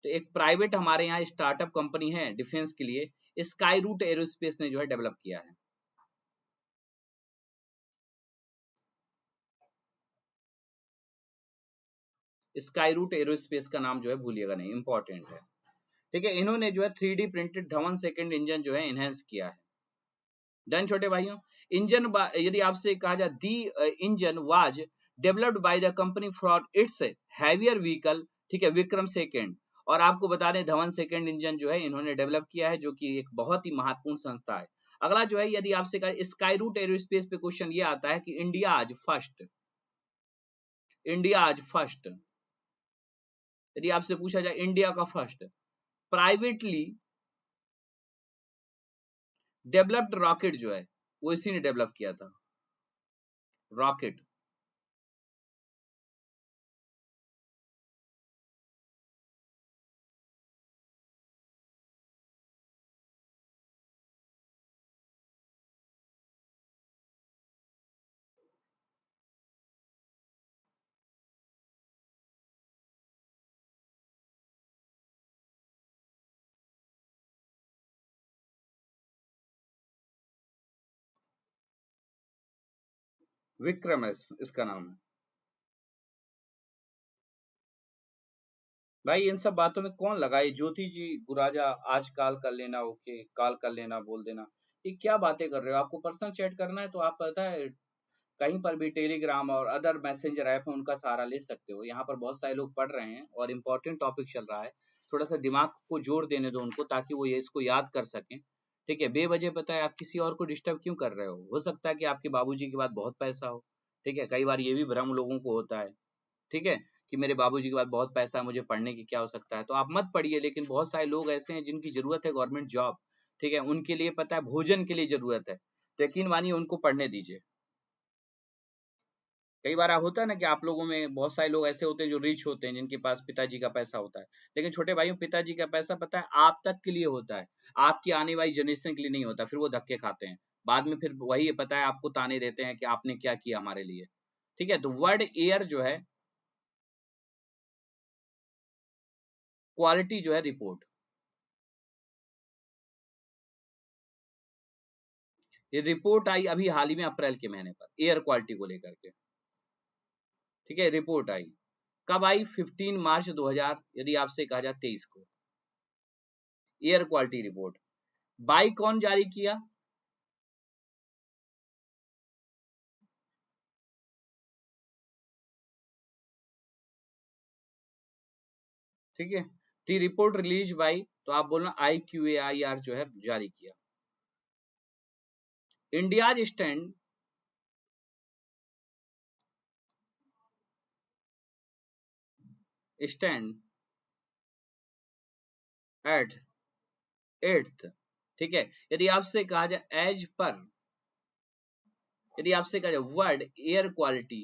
तो एक प्राइवेट हमारे यहाँ स्टार्टअप कंपनी है डिफेंस के लिए, स्काई रूट एरोस्पेस ने जो है डेवलप किया है। स्काई रूट एरोस्पेस का नाम जो है भूलिएगा नहीं, इंपॉर्टेंट है। ठीक है, इन्होंने जो है 3D printed Dhawan second engine जो है इनहेंस किया है। डन छोटे भाइयों, इंजन यदि आपसे कहा जाए the engine was developed by the company for its heavier vehicle, ठीक है, विक्रम सेकंड। और आपको बता दें धवन सेकंड इंजन जो है इन्होंने डेवलप किया है, जो कि एक बहुत ही महत्वपूर्ण संस्था है। अगला जो है यदि आपसे कहा स्काई रूट एरोस्पेस पे क्वेश्चन ये आता है कि इंडिया आज फर्स्ट, यदि आपसे पूछा जाए इंडिया का फर्स्ट प्राइवेटली डेवलप्ड रॉकेट जो है वो इसी ने डेवलप किया था, रॉकेट। विक्रम है इसका नाम है। भाई इन सब बातों में कौन लगाए, ज्योति जी गुराजा आज कॉल कर लेना, ओके कॉल कर लेना, बोल देना। ये क्या बातें कर रहे हो, आपको पर्सनल चैट करना है तो आप पता है कहीं पर भी टेलीग्राम और अदर मैसेंजर ऐप है उनका सहारा ले सकते हो। यहाँ पर बहुत सारे लोग पढ़ रहे हैं और इम्पोर्टेंट टॉपिक चल रहा है, थोड़ा सा दिमाग को जोर देने दो उनको ताकि वो ये इसको याद कर सकें। ठीक है, बेवजह पता है आप किसी और को डिस्टर्ब क्यों कर रहे हो सकता है कि आपके बाबूजी के पास बहुत पैसा हो। ठीक है, कई बार ये भी भ्रम लोगों को होता है, ठीक है, कि मेरे बाबूजी के पास बहुत पैसा है, मुझे पढ़ने की क्या हो सकता है, तो आप मत पढ़िए। लेकिन बहुत सारे लोग ऐसे हैं जिनकी जरूरत है गवर्नमेंट जॉब, ठीक है, उनके लिए पता है भोजन के लिए जरूरत है, तो यकीन मानिए उनको पढ़ने दीजिए। कई बार होता है ना कि आप लोगों में बहुत सारे लोग ऐसे होते हैं जो रिच होते हैं, जिनके पास पिताजी का पैसा होता है, लेकिन छोटे भाइयों पिताजी का पैसा पता है आप तक के लिए होता है, आपकी आने वाली जनरेशन के लिए नहीं होता, फिर वो धक्के खाते हैं बाद में, फिर वही पता है आपको ताने देते हैं कि आपने क्या किया हमारे लिए। ठीक है, तो वर्ड एयर जो है क्वालिटी जो है रिपोर्ट, ये रिपोर्ट आई अभी हाल ही में अप्रैल के महीने पर एयर क्वालिटी को लेकर के। ठीक है, रिपोर्ट आई कब आई? 15 मार्च 2000 यदि आपसे कहा जाए 23 को, एयर क्वालिटी रिपोर्ट। बाई कौन जारी किया? ठीक है, दी रिपोर्ट रिलीज बाई, तो आप बोलना IQAIR जो है जारी किया। India's stand at 8th। ठीक है, यदि आपसे कहा जाए एज पर, यदि आपसे कहा जाए word air quality,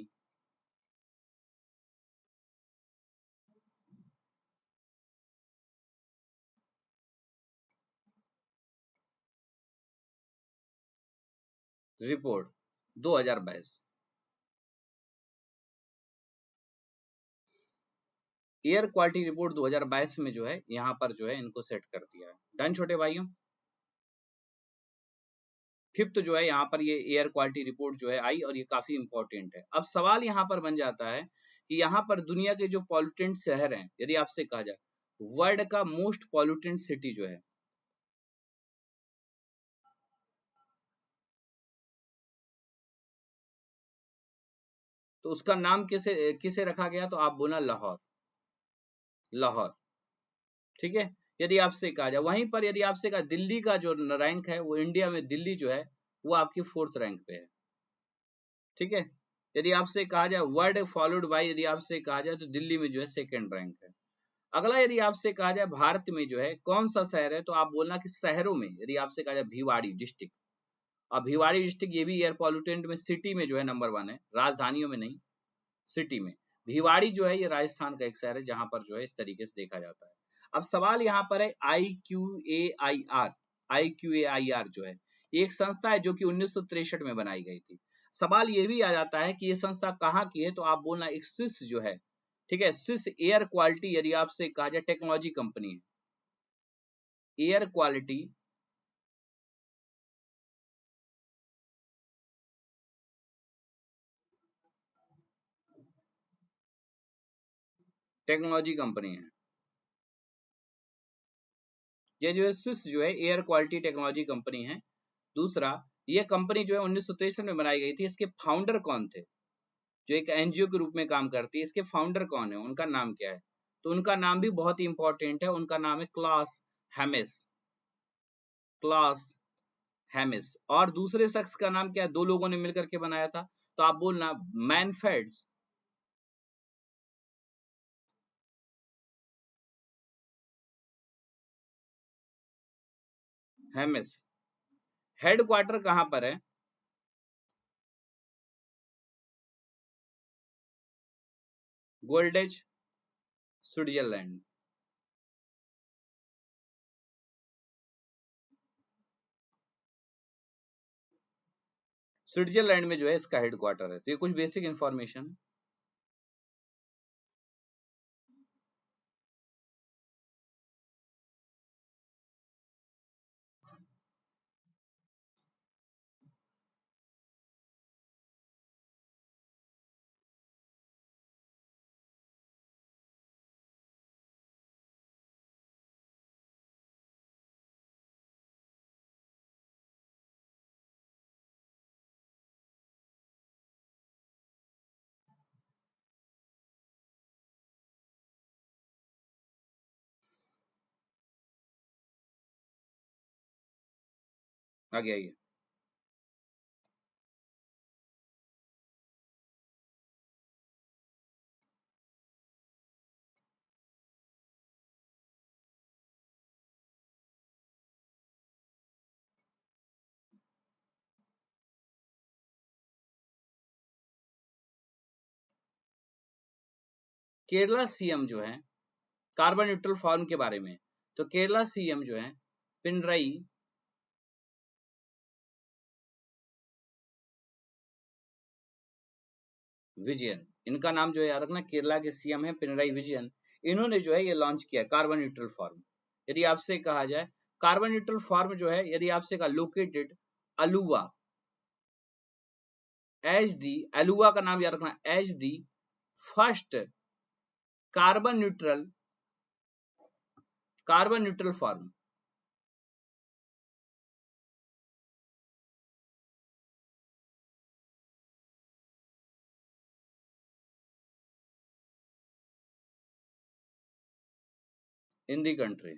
report 2022, air quality report 2022 में जो है यहाँ पर जो है इनको सेट कर दिया है। डन छोटे भाइयों। फिफ्थ जो है यहाँ पर ये एयर क्वालिटी रिपोर्ट जो है आई, और ये काफी इंपॉर्टेंट है। अब सवाल यहाँ पर बन जाता है कि यहाँ पर दुनिया के जो पॉल्यूटेंट शहर हैं, यदि आपसे कहा जाए वर्ल्ड का मोस्ट पॉल्यूटेंट सिटी जो है, तो उसका नाम किसे किसे रखा गया? तो आप बोला लाहौर, लाहौर। ठीक है, यदि आपसे कहा जाए वहीं पर, यदि आपसे कहा दिल्ली का जो रैंक है, वो इंडिया में दिल्ली जो है वो आपकी 4th रैंक पे है। ठीक है, यदि आपसे कहा जाए वर्ल्ड फॉलोड बाय, यदि आपसे कहा जाए तो दिल्ली में जो है 2nd रैंक है। अगला यदि आपसे कहा जाए भारत में जो है कौन सा शहर है, तो आप बोलना कि शहरों में यदि आपसे कहा जाए भिवाड़ी डिस्ट्रिक्ट। अब भिवाड़ी डिस्ट्रिक्ट ये भी एयर पॉल्यूटेंट में सिटी में जो है नंबर 1 है, राजधानियों में नहीं, सिटी में। भिवाड़ी जो है ये राजस्थान का एक शहर है जहां पर जो है इस तरीके से देखा जाता है। अब सवाल यहाँ पर है IQAIR, IQAIR जो है एक संस्था है जो कि 1963 में बनाई गई थी। सवाल ये भी आ जाता है कि ये संस्था कहाँ की है, तो आप बोलना एक स्विस जो है। ठीक है, स्विस एयर क्वालिटी, यदि आपसे कहा जाए टेक्नोलॉजी कंपनी है, एयर क्वालिटी टेक्नोलॉजी कंपनी है, ये जो है स्विस जो है एयर क्वालिटी टेक्नोलॉजी कंपनी है। दूसरा, ये कंपनी जो है 1963 में बनाई गई थी। इसके फाउंडर कौन थे? जो एक एनजीओ के रूप में काम करती है, इसके फाउंडर कौन है, उनका नाम क्या है? तो उनका नाम भी बहुत ही इंपॉर्टेंट है, उनका नाम है क्लास हैमिस, क्लास हैमिस। और दूसरे शख्स का नाम क्या है? दो लोगों ने मिलकर के बनाया था, तो आप बोलना मैनफ्रेड हैमिस। हेडक्वार्टर कहां पर है? गोल्डेज, स्विट्जरलैंड। स्विट्जरलैंड में जो है इसका हेडक्वार्टर है। तो ये कुछ बेसिक इंफॉर्मेशन। आगे आइए। केरला सीएम जो है कार्बन न्यूट्रल फॉर्म के बारे में, तो केरला सीएम जो है पिनरई विजयन, इनका नाम जो है याद रखना, केरला के सीएम है पिनरई विजयन, इन्होंने जो है ये लॉन्च किया कार्बन न्यूट्रल फॉर्म। यदि आपसे कहा जाए कार्बन न्यूट्रल फॉर्म जो है, यदि आपसे कहा located Aluva as the, Aluva का नाम याद रखना, as the first carbon neutral form. In the country.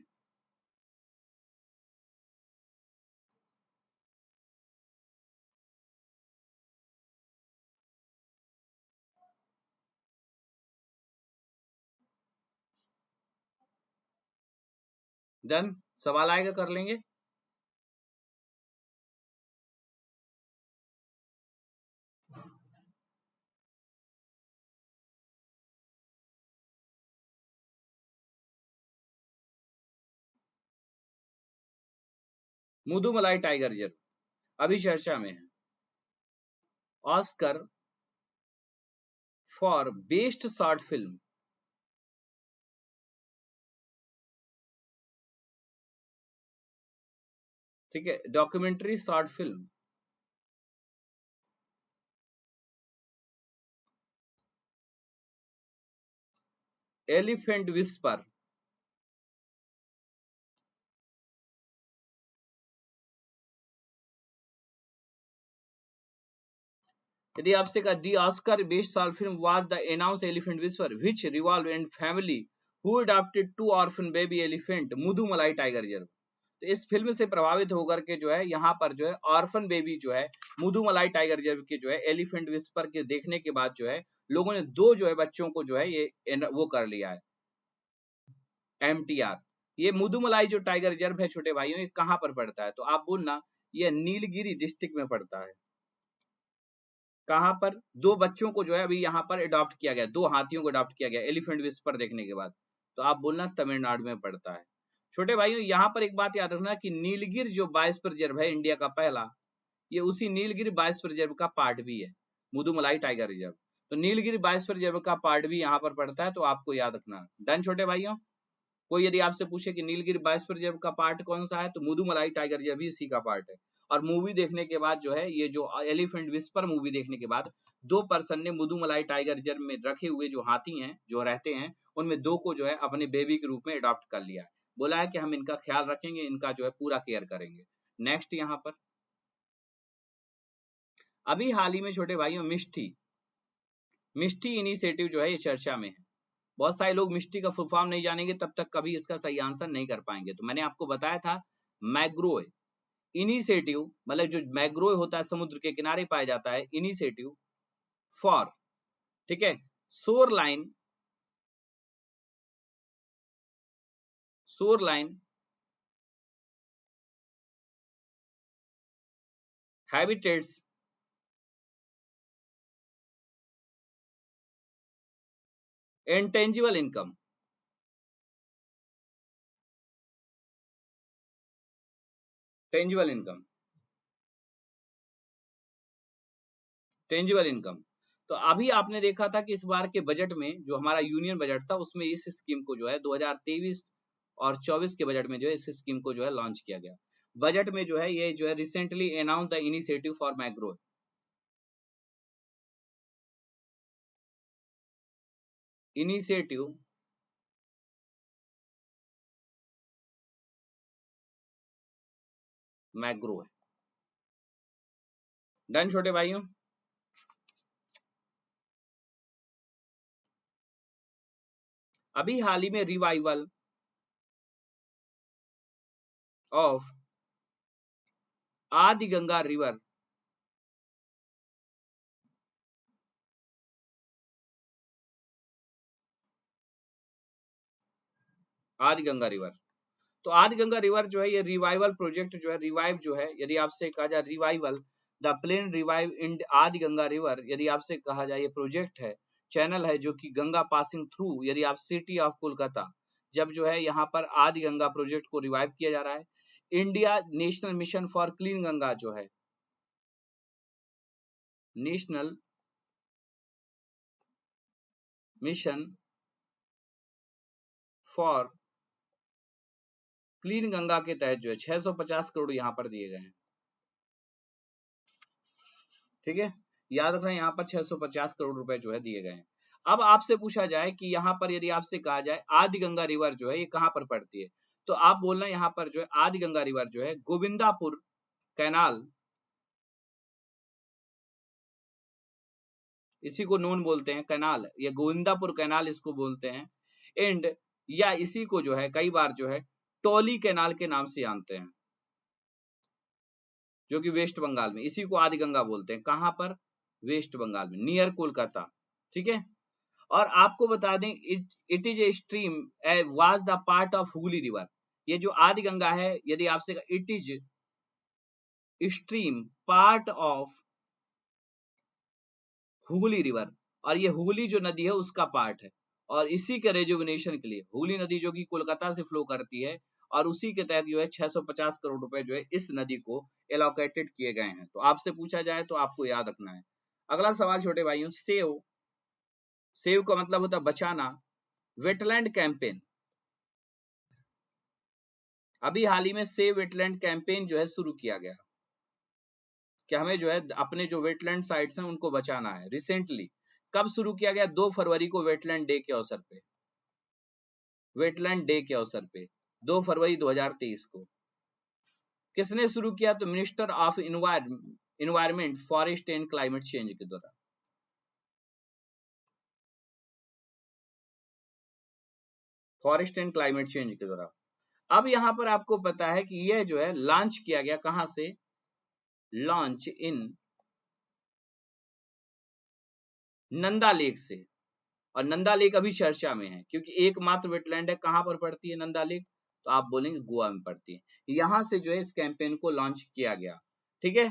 Done, सवाल आएगा कर लेंगे। मुदुमलाई टाइगर रिजर्व अभी चर्चा में है। Oscar for best short film, ठीक है, documentary short film, elephant whisper, यदि आपसे कहा the Oscar best short film was the announce elephant whisper which revolve and family who adopted two orphan baby elephant Mudumalai tiger reserve. तो इस film से प्रभावित होकर के जो है यहाँ पर जो है ऑर्फन बेबी जो है मुदुमलाई टाइगर रिजर्व के जो है एलिफेंट विस्पर के देखने के बाद जो है लोगों ने दो जो है बच्चों को जो है ये वो कर लिया है एमटीआर। ये मुदुमलाई जो टाइगर रिजर्व है छोटे भाइयों, ये कहाँ पर पड़ता है, तो आप बोलना ये नीलगिरी डिस्ट्रिक्ट में पड़ता है। कहां पर, दो बच्चों को जो है अभी यहाँ पर अडॉप्ट किया गया, दो हाथियों को अडॉप्ट किया गया एलिफेंट विस्पर देखने के बाद, तो आप बोलना तमिलनाडु में पड़ता है। छोटे भाइयों यहाँ पर एक बात याद रखना कि नीलगिर जो बायोस्फीयर रिजर्व है इंडिया का पहला, ये उसी नीलगिरी बायोस्फीयर रिजर्व का पार्ट भी है, मुदुमलाई टाइगर रिजर्व। तो नीलगिरी बायोस्फीयर रिजर्व का पार्ट भी यहाँ पर पड़ता है, तो आपको याद रखना। डन छोटे भाइयों, कोई यदि आपसे पूछे कि नीलगिरी बायोस्फीयर रिजर्व का पार्ट कौन सा है, तो मुदुमलाई टाइगर रिजर्व भी उसी का पार्ट है। और मूवी देखने के बाद जो है ये जो एलिफेंट विस्पर मूवी देखने के बाद दो पर्सन ने मुदुमलाई टाइगर रिजर्व में रखे हुए जो हाथी हैं जो रहते हैं उनमें दो को जो है अपने बेबी के रूप में अडॉप्ट कर लिया है, बोला है कि हम इनका ख्याल रखेंगे, इनका जो है पूरा केयर करेंगे। नेक्स्ट यहाँ पर अभी हाल ही में छोटे भाइयों मिष्टी इनिशिएटिव जो है ये चर्चा में है। बहुत सारे लोग मिष्टी का फुल फॉर्म नहीं जानेंगे, तब तक कभी इसका सही आंसर नहीं कर पाएंगे। तो मैंने आपको बताया था मैग्रोव इनिशिएटिव, मतलब जो मैग्रोव होता है समुद्र के किनारे पाया जाता है, इनिशिएटिव फॉर, ठीक है, shore line habitats intangible income, tangible income, tangible income. तो अभी आपने देखा था कि इस बार के बजट में जो हमारा यूनियन बजट था उसमें इस स्कीम को जो है 2023 और 24 के बजट में जो है इस स्कीम को जो है लॉन्च किया गया। बजट में जो है ये जो है recently announce the initiative for mangrove, initiative mangrove. Done छोटे भाइयों, अभी हाल ही में रिवाइवल ऑफ आदि गंगा रिवर, आदि गंगा रिवर। तो आदि गंगा रिवर जो है ये रिवाइवल प्रोजेक्ट जो है, रिवाइव जो है, यदि आपसे कहा जाए रिवाइवल द प्लेन रिवाइव इन आदि गंगा रिवर, यदि आपसे कहा जाए ये प्रोजेक्ट है, चैनल है जो कि गंगा पासिंग थ्रू, यदि आप सिटी ऑफ कोलकाता, जब जो है यहाँ पर आदि गंगा प्रोजेक्ट को रिवाइव किया जा रहा है। India national mission for clean Ganga जो है, national mission for clean Ganga के तहत जो है 650 करोड़ यहाँ पर दिए गए हैं। ठीक है, याद रखना यहाँ पर 650 करोड़ रुपए जो है दिए गए हैं। अब आपसे पूछा जाए कि यहाँ पर यदि आपसे कहा जाए आदि गंगा रिवर जो है ये कहाँ पर पड़ती है, तो आप बोलना यहाँ पर जो है आदि गंगा रिवर जो है गोविंदापुर कैनाल, इसी को नोन बोलते हैं कैनाल, या गोविंदापुर कैनाल इसको बोलते हैं, एंड या इसी को जो है कई बार जो है टोली कैनाल के नाम से जानते हैं, जो कि वेस्ट बंगाल में, इसी को आदि गंगा बोलते हैं। कहां पर? वेस्ट बंगाल में, नियर कोलकाता। ठीक है, और आपको बता दें it is a stream was the part of Hooghly river. ये जो आदि गंगा है, यदि आपसे it is stream part of Hooghly river, और ये हुगली जो नदी है उसका पार्ट है, और इसी के रेजुविनेशन के लिए हुगली नदी जो कि कोलकाता से फ्लो करती है, और उसी के तहत जो है 650 करोड़ रुपए जो है इस नदी को एलोकेटेड किए गए हैं। तो आपसे पूछा जाए तो आपको याद रखना है। अगला सवाल छोटे भाइयों, सेव, सेव का मतलब होता है बचाना। वेटलैंड कैंपेन, अभी हाल ही में सेव वेटलैंड कैंपेन जो है शुरू किया गया कि हमें जो है अपने जो वेटलैंड साइट्स हैं उनको बचाना है। रिसेंटली कब शुरू किया गया? 2 फरवरी को वेटलैंड डे के अवसर पे, वेटलैंड डे के अवसर पे 2 फरवरी 2023 को। किसने शुरू किया? तो minister of environment, forest and climate change के द्वारा। फॉरेस्ट एंड क्लाइमेट चेंज के द्वारा। अब यहां पर आपको पता है कि यह जो है लॉन्च किया गया कहां से? लॉन्च इन नंदा लेक से, और नंदा लेक अभी चर्चा में है क्योंकि एकमात्र वेटलैंड है। कहां पर पड़ती है नंदा लेक? तो आप बोलेंगे गोवा में पड़ती है। यहां से जो है इस कैंपेन को लॉन्च किया गया। ठीक है,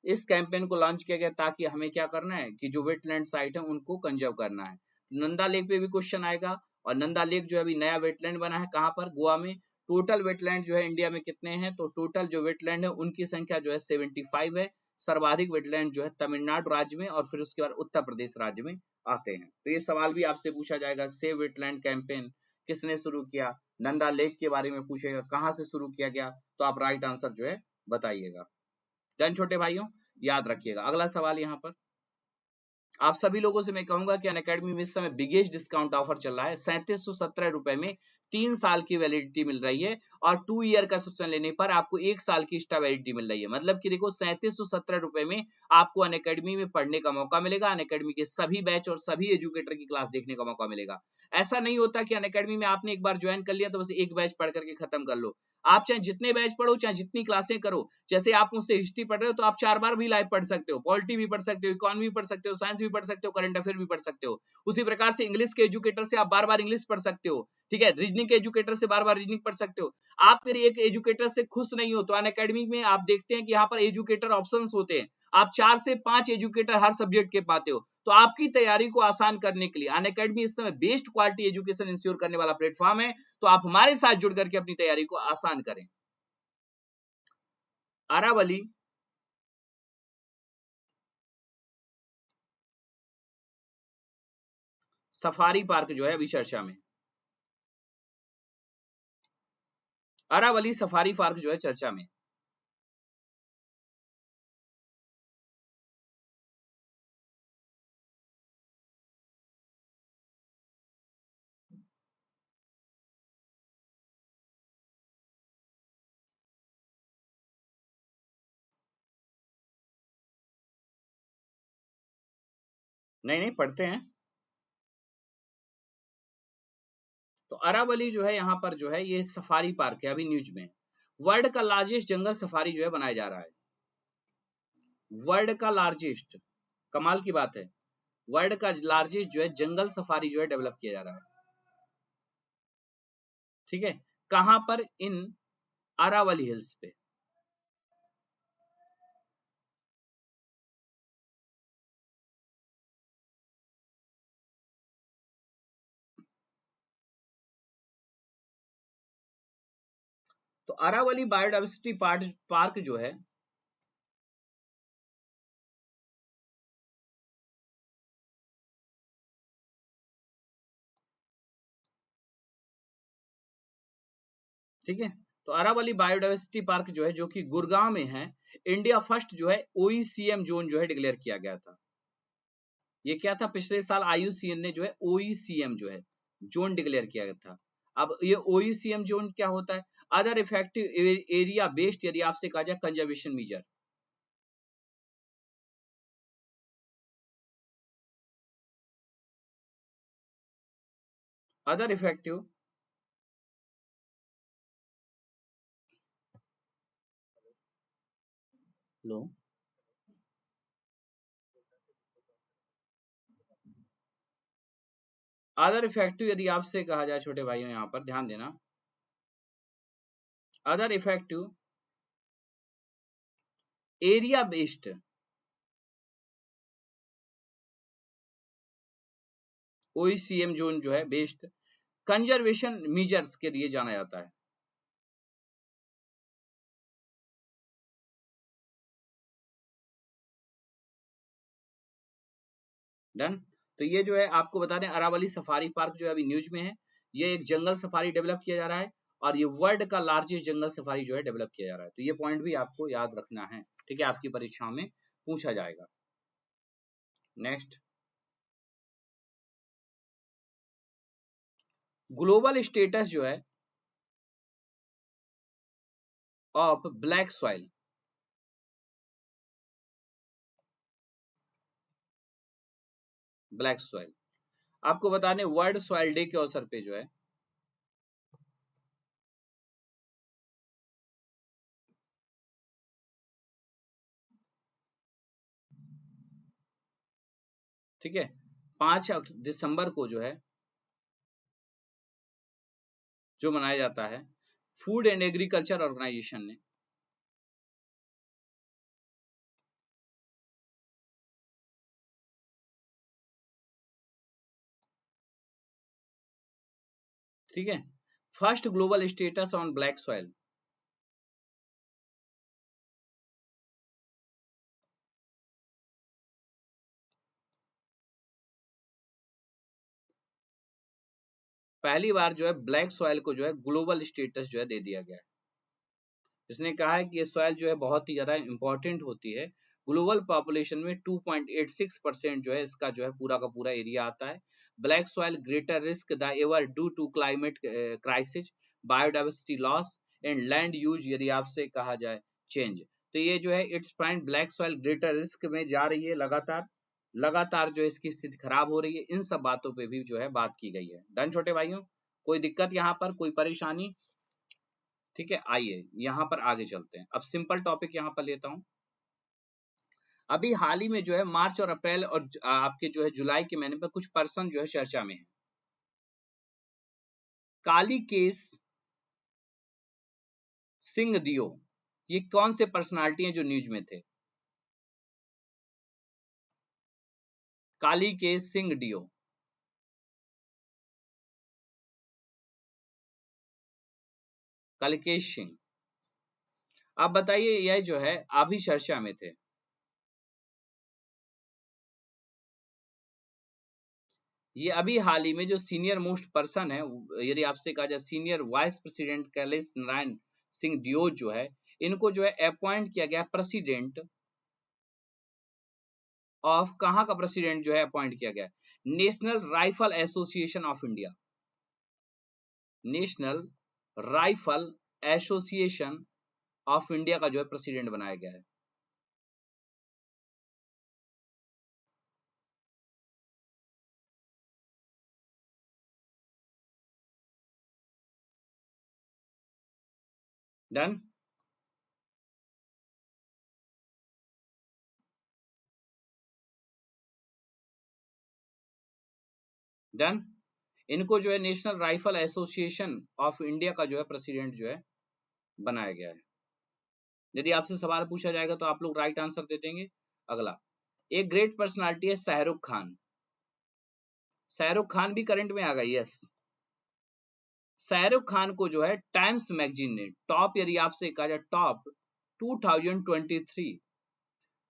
इस कैंपेन को लॉन्च किया गया ताकि हमें क्या करना है कि जो वेटलैंड साइट है उनको कंजर्व करना है। नंदा लेक पे भी क्वेश्चन आएगा, और नंदा लेक जो है अभी नया वेटलैंड बना है, कहां पर? गोवा में। टोटल वेटलैंड जो है इंडिया में कितने हैं? तो टोटल जो वेटलैंड है उनकी संख्या जो है 75 है। सर्वाधिक वेटलैंड जो है तमिलनाडु राज्य में, और फिर उसके बाद उत्तर प्रदेश राज्य में आते हैं। तो ये सवाल भी आपसे पूछा जाएगा, सेव वेटलैंड कैंपेन किसने शुरू किया? नंदा लेक के बारे में पूछेगा, कहां से शुरू किया गया, तो आप राइट आंसर जो है बताइएगा। डन छोटे भाइयों, याद रखिएगा। अगला सवाल यहाँ पर आप सभी लोगों से मैं कहूंगा कि अनअकैडमी में इस समय बिगेस्ट डिस्काउंट ऑफर चल रहा है। 3717 रुपए में 3 साल की वैलिडिटी मिल रही है, और 2 ईयर का सब्सक्रिप्शन लेने पर आपको 1 साल की एक्स्ट्रा वैलिडिटी मिल रही है। मतलब कि देखो 3717 रुपए में आपको अनअकैडमी में पढ़ने का मौका मिलेगा। अनअकैडमी के सभी बैच और सभी एजुकेटर की क्लास देखने का मौका मिलेगा। ऐसा नहीं होता कि अनअकैडमी में आपने एक बार ज्वाइन कर लिया तो बस एक बैच पढ़ करके खत्म कर लो। आप चाहे जितने बैच पढ़ो, चाहे जितनी क्लासें करो, जैसे आप मुझसे हिस्ट्री पढ़ रहे हो तो आप 4 बार भी लाइव पढ़ सकते हो, पॉलिटी भी पढ़ सकते हो, इकोनॉमी भी पढ़ सकते हो, साइंस भी पढ़ सकते हो, करंट अफेयर भी पढ़ सकते हो। उसी प्रकार से इंग्लिश के एजुकेटर से आप बार बार इंग्लिश पढ़ सकते हो। ठीक है, रीजनिंग के एजुकेटर से बार बार रीजनिंग पढ़ सकते हो। आप फिर एक एजुकेटर से खुश नहीं हो तो अनअकैडमी में आप देखते हैं कि यहाँ पर एजुकेटर ऑप्शंस होते हैं। आप 4 से 5 एजुकेटर हर सब्जेक्ट के पाते हो। तो आपकी तैयारी को आसान करने के लिए अनअकैडमी इस समय बेस्ट क्वालिटी एजुकेशन इंश्योर करने वाला प्लेटफॉर्म है। तो आप हमारे साथ जुड़ करके अपनी तैयारी को आसान करें। अरावली सफारी पार्क जो है अभी चर्चा में, अरावली सफारी पार्क जो है चर्चा में। नहीं नहीं पढ़ते हैं। तो अरावली जो है यहाँ पर जो है ये सफारी पार्क है, अभी न्यूज में। वर्ल्ड का लार्जेस्ट जंगल सफारी जो है बनाया जा रहा है। वर्ल्ड का लार्जेस्ट, कमाल की बात है, वर्ल्ड का लार्जेस्ट जो है जंगल सफारी जो है डेवलप किया जा रहा है। ठीक है, कहां पर? इन अरावली हिल्स पे। तो अरावली बायोडाइवर्सिटी पार्क जो है ठीक है, तो अरावली बायोडाइवर्सिटी पार्क जो है, जो कि गुड़गांव में है, इंडिया फर्स्ट जो है ओईसीएम जोन जो है डिक्लेयर किया गया था। ये क्या था, पिछले साल आईयूसीएन ने जो है ओईसीएम जो है जोन डिक्लेयर किया गया था। अब ये ओईसीएम जोन क्या होता है, अदर इफेक्टिव एरिया बेस्ड, यदि आपसे कहा जाए कंजर्वेशन मेजर। अदर इफेक्टिव लो अदर इफेक्टिव यदि आपसे कहा जाए छोटे भाइयों, यहाँ पर ध्यान देना, other effective area based OECM zone जो है बेस्ड कंजर्वेशन मेजर्स के लिए जाना जाता है। डन। तो ये जो है आपको बता दें, अरावली सफारी पार्क जो है अभी न्यूज में है। ये एक जंगल सफारी डेवलप किया जा रहा है और ये वर्ल्ड का लार्जेस्ट जंगल सफारी जो है डेवलप किया जा रहा है। तो ये पॉइंट भी आपको याद रखना है, ठीक है, आपकी परीक्षाओं में पूछा जाएगा। नेक्स्ट, ग्लोबल स्टेटस जो है of black soil. Black soil आपको बता दें, वर्ल्ड सॉइल डे के अवसर पे जो है ठीक है 5 दिसंबर को जो है जो मनाया जाता है, फूड एंड एग्रीकल्चर ऑर्गेनाइजेशन ने ठीक है first global status on black soil. पहली बार जो है ब्लैक सॉइल को जो है ग्लोबल स्टेटस जो है दे दिया गया है। इसने कहा है कि ये सॉइल जो है बहुत ही ज्यादा इंपॉर्टेंट होती है। ग्लोबल पॉपुलेशन में 2.86% जो है इसका जो है पूरा का पूरा एरिया आता है। Black soil greater risk the ever due to climate crisis, biodiversity loss and land use, यदि आपसे कहा जाए चेंज। तो ये जो है it's point black soil greater risk में जा रही है, लगातार लगातार जो इसकी स्थिति खराब हो रही है। इन सब बातों पे भी जो है बात की गई है। डन छोटे भाइयों, कोई दिक्कत यहाँ पर, कोई परेशानी? ठीक है, आइए यहाँ पर आगे चलते हैं। अब सिंपल टॉपिक यहाँ पर लेता हूं। अभी हाल ही में जो है मार्च और अप्रैल और आपके जो है जुलाई के महीने में कुछ पर्सन जो है चर्चा में है। काली केस सिंह दियो, ये कौन से पर्सनालिटी हैं जो न्यूज में थे? काली केस सिंह डियो, कलकेश सिंह। आप बताइए, यह जो है अभी चर्चा में थे। ये अभी हाल ही में जो सीनियर मोस्ट पर्सन है, यदि आपसे कहा जाए senior vice president Kailash Narayan Singh डियोज जो है, इनको जो है अपॉइंट किया गया प्रेसिडेंट ऑफ, कहां का प्रेसिडेंट जो है अपॉइंट किया गया? National rifle association of India. National rifle association of India का जो है प्रेसिडेंट बनाया गया है। डन। डन। इनको जो है national rifle association of India का जो है प्रेसिडेंट जो है बनाया गया है। यदि आपसे सवाल पूछा जाएगा तो आप लोग राइट आंसर दे देंगे। अगला, एक ग्रेट पर्सनालिटी है शाहरुख खान। शाहरुख खान भी करंट में आ गई, यस। शाहरुख खान को जो है टाइम्स मैगजीन ने टॉप, यदि आपसे कहा जाए टॉप 2023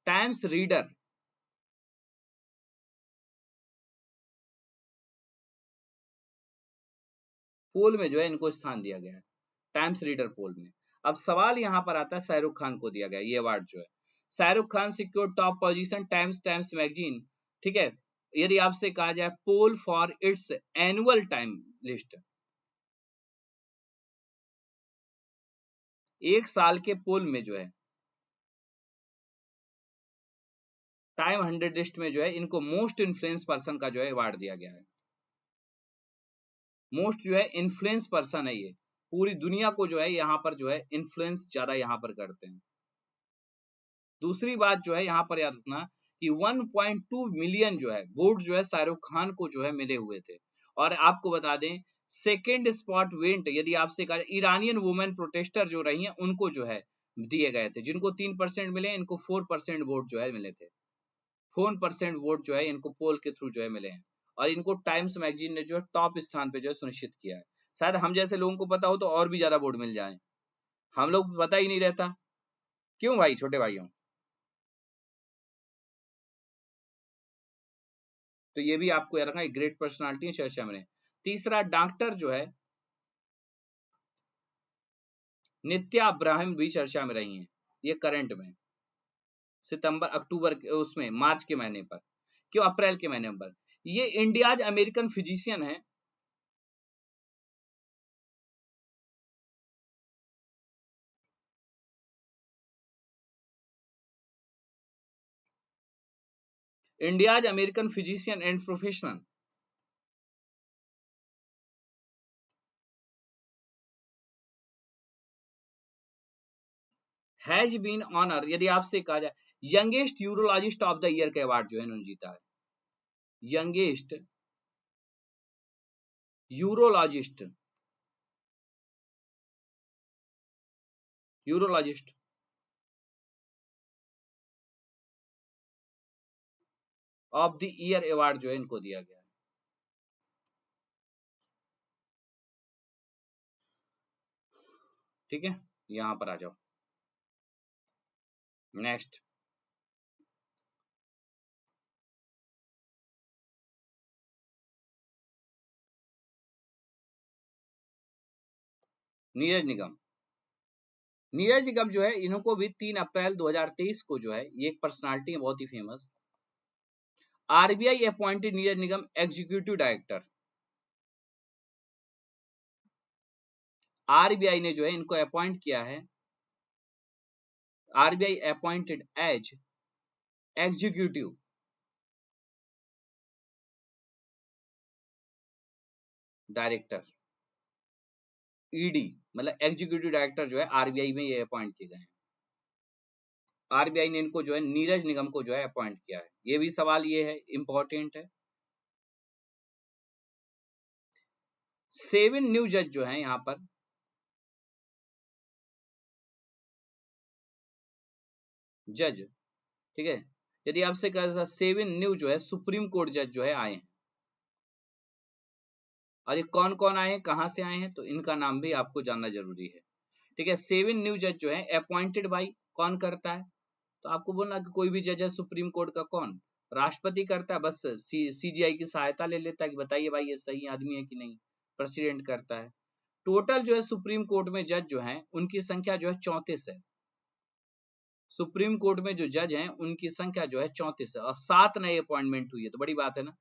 टाइम्स रीडर पोल में जो है इनको स्थान दिया गया है, टाइम्स रीडर पोल में। अब सवाल यहां पर आता है, शाहरुख खान को दिया गया ये अवार्ड जो है, Shahrukh Khan secure top position Times magazine, ठीक है। यदि आपसे कहा जाए poll for its annual Time list, एक साल के पोल में जो है टाइम 100 लिस्ट में जो है इनको मोस्ट इन्फ्लुएंस पर्सन का जो है अवार्ड दिया गया है। मोस्ट जो है इन्फ्लुएंस पर्सन है ये, पूरी दुनिया को जो है यहाँ पर जो है इन्फ्लुएंस ज्यादा यहाँ पर करते हैं। दूसरी बात जो है यहाँ पर याद रखना कि 1.2 मिलियन जो है वोट जो है शाहरुख खान को जो है मिले हुए थे। और आपको बता दें सेकेंड स्पॉट वेंट, यदि आपसे कहा ईरानियन वुमेन प्रोटेस्टर जो रही हैं उनको जो है दिए गए थे, जिनको 3% मिले, इनको 4% वोट जो है मिले थे। 4% वोट जो है इनको पोल के थ्रू जो है मिले हैं, और इनको टाइम्स मैगजीन ने जो है टॉप स्थान पे जो है सुनिश्चित किया है। शायद हम जैसे लोगों को पता हो तो और भी ज्यादा वोट मिल जाए, हम लोग पता ही नहीं रहता। क्यों भाई, छोटे भाइयों? तो ये भी आपको याद रखना, ग्रेट पर्सनालिटी चर्चा में। तीसरा, डॉक्टर जो है नित्या इब्राहिम भी चर्चा में रही हैं, ये करंट में सितंबर अक्टूबर उसमें मार्च के महीने पर, क्यों अप्रैल के महीने पर। ये इंडियाज अमेरिकन फिजिशियन है, India's American physician and professional, has been honour, यदि आपसे कहा जाए youngest urologist of the year का अवार्ड जो है इन्होंने जीता है। Youngest urologist, urologist of the year award जो है इनको दिया गया है। ठीक है, यहां पर आ जाओ नेक्स्ट। नीरज निगम, नीरज निगम जो है इनको भी 3 अप्रैल 2023 को जो है, ये एक पर्सनालिटी है बहुत ही famous. RBI appointed Neeraj Nigam executive director, RBI ने जो है इनको अपॉइंट किया है, RBI appointed as executive director, ED मतलब एग्जीक्यूटिव डायरेक्टर जो है आरबीआई में ये अपॉइंट किए गए हैं। आरबीआई ने इनको जो है नीरज निगम को जो है अपॉइंट किया है। ये भी सवाल ये है, इंपॉर्टेंट है। 7 न्यू जज जो है यहाँ पर, जज, ठीक है। यदि आपसे कहा 7 न्यू जो है सुप्रीम कोर्ट जज जो है आए हैं, और ये कौन कौन आए हैं, कहां से आए हैं, तो इनका नाम भी आपको जानना जरूरी है। ठीक है, 7 न्यू जज जो है अपॉइंटेड बाई, कौन करता है, तो आपको बोलना कि कोई भी जज है सुप्रीम कोर्ट का, कौन, राष्ट्रपति करता है, बस सीजीआई की सहायता ले लेता है कि बताइए भाई ये सही आदमी है कि नहीं, प्रेसिडेंट करता है। टोटल जो है सुप्रीम कोर्ट में जज जो है उनकी संख्या जो है 34 है। सुप्रीम कोर्ट में जो जज हैं उनकी संख्या जो है 34 है, और 7 नए अपॉइंटमेंट हुई है, तो बड़ी बात है ना।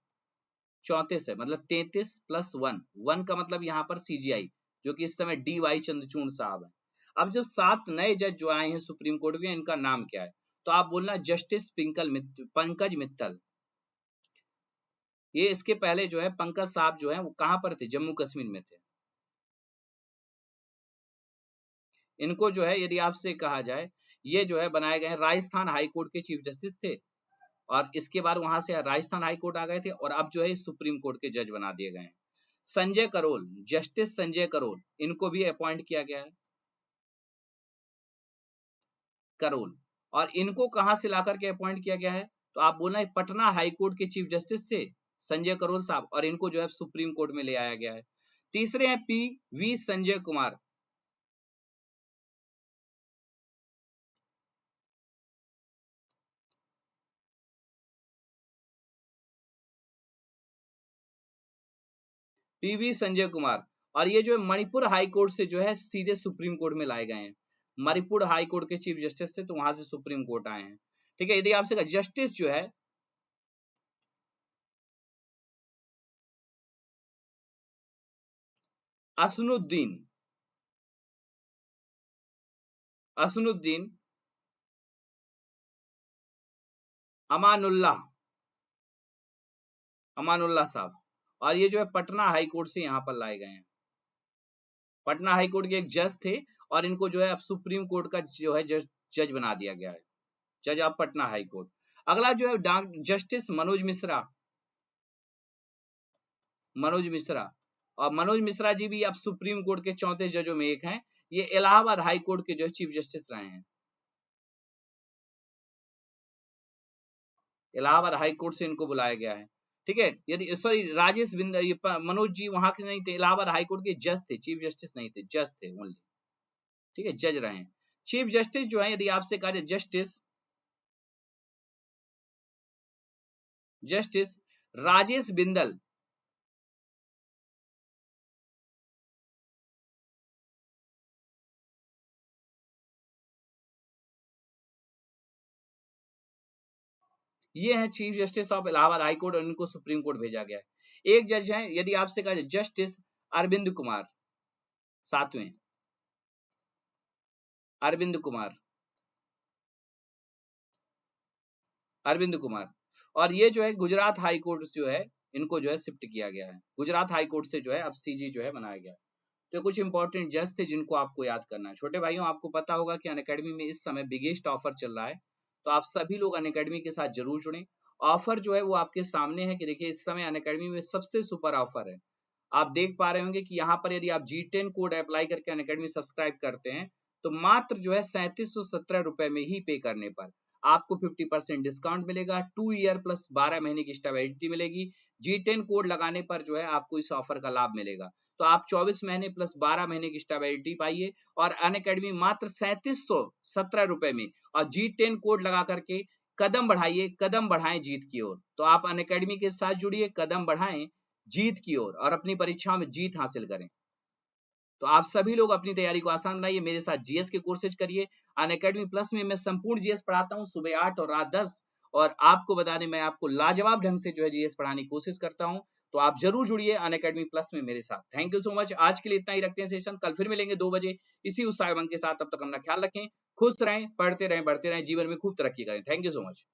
34 है मतलब 33 प्लस 1 का मतलब यहाँ पर सीजीआई, जो कि इस समय डी वाई चंद्रचूड़ साहब है। अब जो 7 नए जज जो आए हैं सुप्रीम कोर्ट में, इनका नाम क्या है, तो आप बोलना जस्टिस पंकज मित्तल। ये इसके पहले जो है पंकज साहब जो है वो कहां पर थे, जम्मू कश्मीर में थे। इनको जो है यदि आपसे कहा जाए, ये जो है बनाए गए राजस्थान हाई कोर्ट के चीफ जस्टिस थे, और इसके बाद वहां से राजस्थान हाई कोर्ट आ गए थे, और अब जो है सुप्रीम कोर्ट के जज बना दिए गए हैं। संजय करोल, जस्टिस संजय करोल, इनको भी अपॉइंट किया गया है, करोल। और इनको कहां से लाकर के अपॉइंट किया गया है, तो आप बोलना पटना हाई कोर्ट के चीफ जस्टिस थे संजय करोल साहब, और इनको जो है सुप्रीम कोर्ट में ले आया गया है। तीसरे हैं P V Sanjay Kumar. PV Sanjay Kumar. और ये जो है मणिपुर हाई कोर्ट से जो है सीधे सुप्रीम कोर्ट में लाए गए हैं। मणिपुर हाई कोर्ट के चीफ जस्टिस थे, तो वहां से सुप्रीम कोर्ट आए हैं। ठीक है, यदि आपसे कहा जस्टिस जो है असनुद्दीन, असनुद्दीन अमानुल्लाह, अमानुल्लाह साहब। और ये जो है पटना हाई कोर्ट से यहाँ पर लाए गए हैं। पटना हाई कोर्ट के एक जज थे और इनको जो है अब सुप्रीम कोर्ट का जो है जज बना दिया गया है। जज ऑफ पटना हाई कोर्ट। अगला जो है जस्टिस मनोज मिश्रा, मनोज मिश्रा। और मनोज मिश्रा जी भी अब सुप्रीम कोर्ट के चौथे जजों में एक हैं। ये इलाहाबाद हाई कोर्ट के जो है चीफ जस्टिस रहे हैं। इलाहाबाद हाई कोर्ट से इनको बुलाया गया है। ठीक है, यदि सॉरी राजेश बिंदल, ये मनोज जी वहां के नहीं थे, इलाहाबाद हाई कोर्ट के जज थे, चीफ जस्टिस नहीं थे, जज थे ओनली। ठीक है, जज रहे हैं। चीफ जस्टिस जो है, यदि आपसे कहा जाए जस्टिस, जस्टिस राजेश बिंदल। ये है chief justice of Allahabad high court और इनको सुप्रीम कोर्ट भेजा गया है। एक जज है, यदि आपसे कहा जाए जस्टिस अरविंद कुमार, सातवें अरविंद कुमार, अरविंद कुमार। और ये जो है गुजरात हाई कोर्ट जो है, इनको जो है शिफ्ट किया गया है। गुजरात हाई कोर्ट से जो है अब सीजी जो है बनाया गया है। तो कुछ इंपॉर्टेंट जज थे जिनको आपको याद करना है। छोटे भाइयों, आपको पता होगा कि अनअकैडमी में इस समय बिगेस्ट ऑफर चल रहा है, तो आप सभी लोग अनअकैडमी के साथ जरूर जुड़ें। ऑफर जो है वो आपके सामने है कि देखिए इस समय अनअकैडमी में सबसे सुपर ऑफर है। आप देख पा रहे होंगे कि यहाँ पर यदि आप G10 कोड अप्लाई करके अनअकैडमी सब्सक्राइब करते हैं, तो मात्र जो है 3717 रुपए में ही पे करने पर आपको 50% डिस्काउंट मिलेगा। 2 ईयर प्लस 12 महीने की स्टेबिलिटी मिलेगी। G10 कोड लगाने पर जो है आपको इस ऑफर का लाभ मिलेगा। तो आप 24 महीने प्लस 12 महीने की स्टेबिलिटी पाइए और अनअकैडमी मात्र 3717 रुपए में, और G10 कोड लगा करके कदम बढ़ाइए, कदम बढ़ाएं जीत की ओर। तो आप अनअकैडमी के साथ जुड़िए, कदम बढ़ाएं जीत की ओर और अपनी परीक्षाओं में जीत हासिल करें। तो आप सभी लोग अपनी तैयारी को आसान बनाइए, मेरे साथ जीएस के कोर्सेज करिए। अनअकैडमी प्लस में मैं संपूर्ण जीएस पढ़ाता हूं, सुबह 8 और रात 10। और आपको बता दें, मैं आपको लाजवाब ढंग से जो है जीएस पढ़ाने की कोशिश करता हूं। तो आप जरूर जुड़िए अनअकैडमी प्लस में मेरे साथ। Thank you so much. आज के लिए इतना ही रखते हैं सेशन, कल फिर मिलेंगे 2 बजे इसी उत्साह के साथ। तब तक अपना ख्याल रखें, खुश रहें, पढ़ते रहें, बढ़ते रहें, जीवन में खूब तरक्की करें। Thank you so much.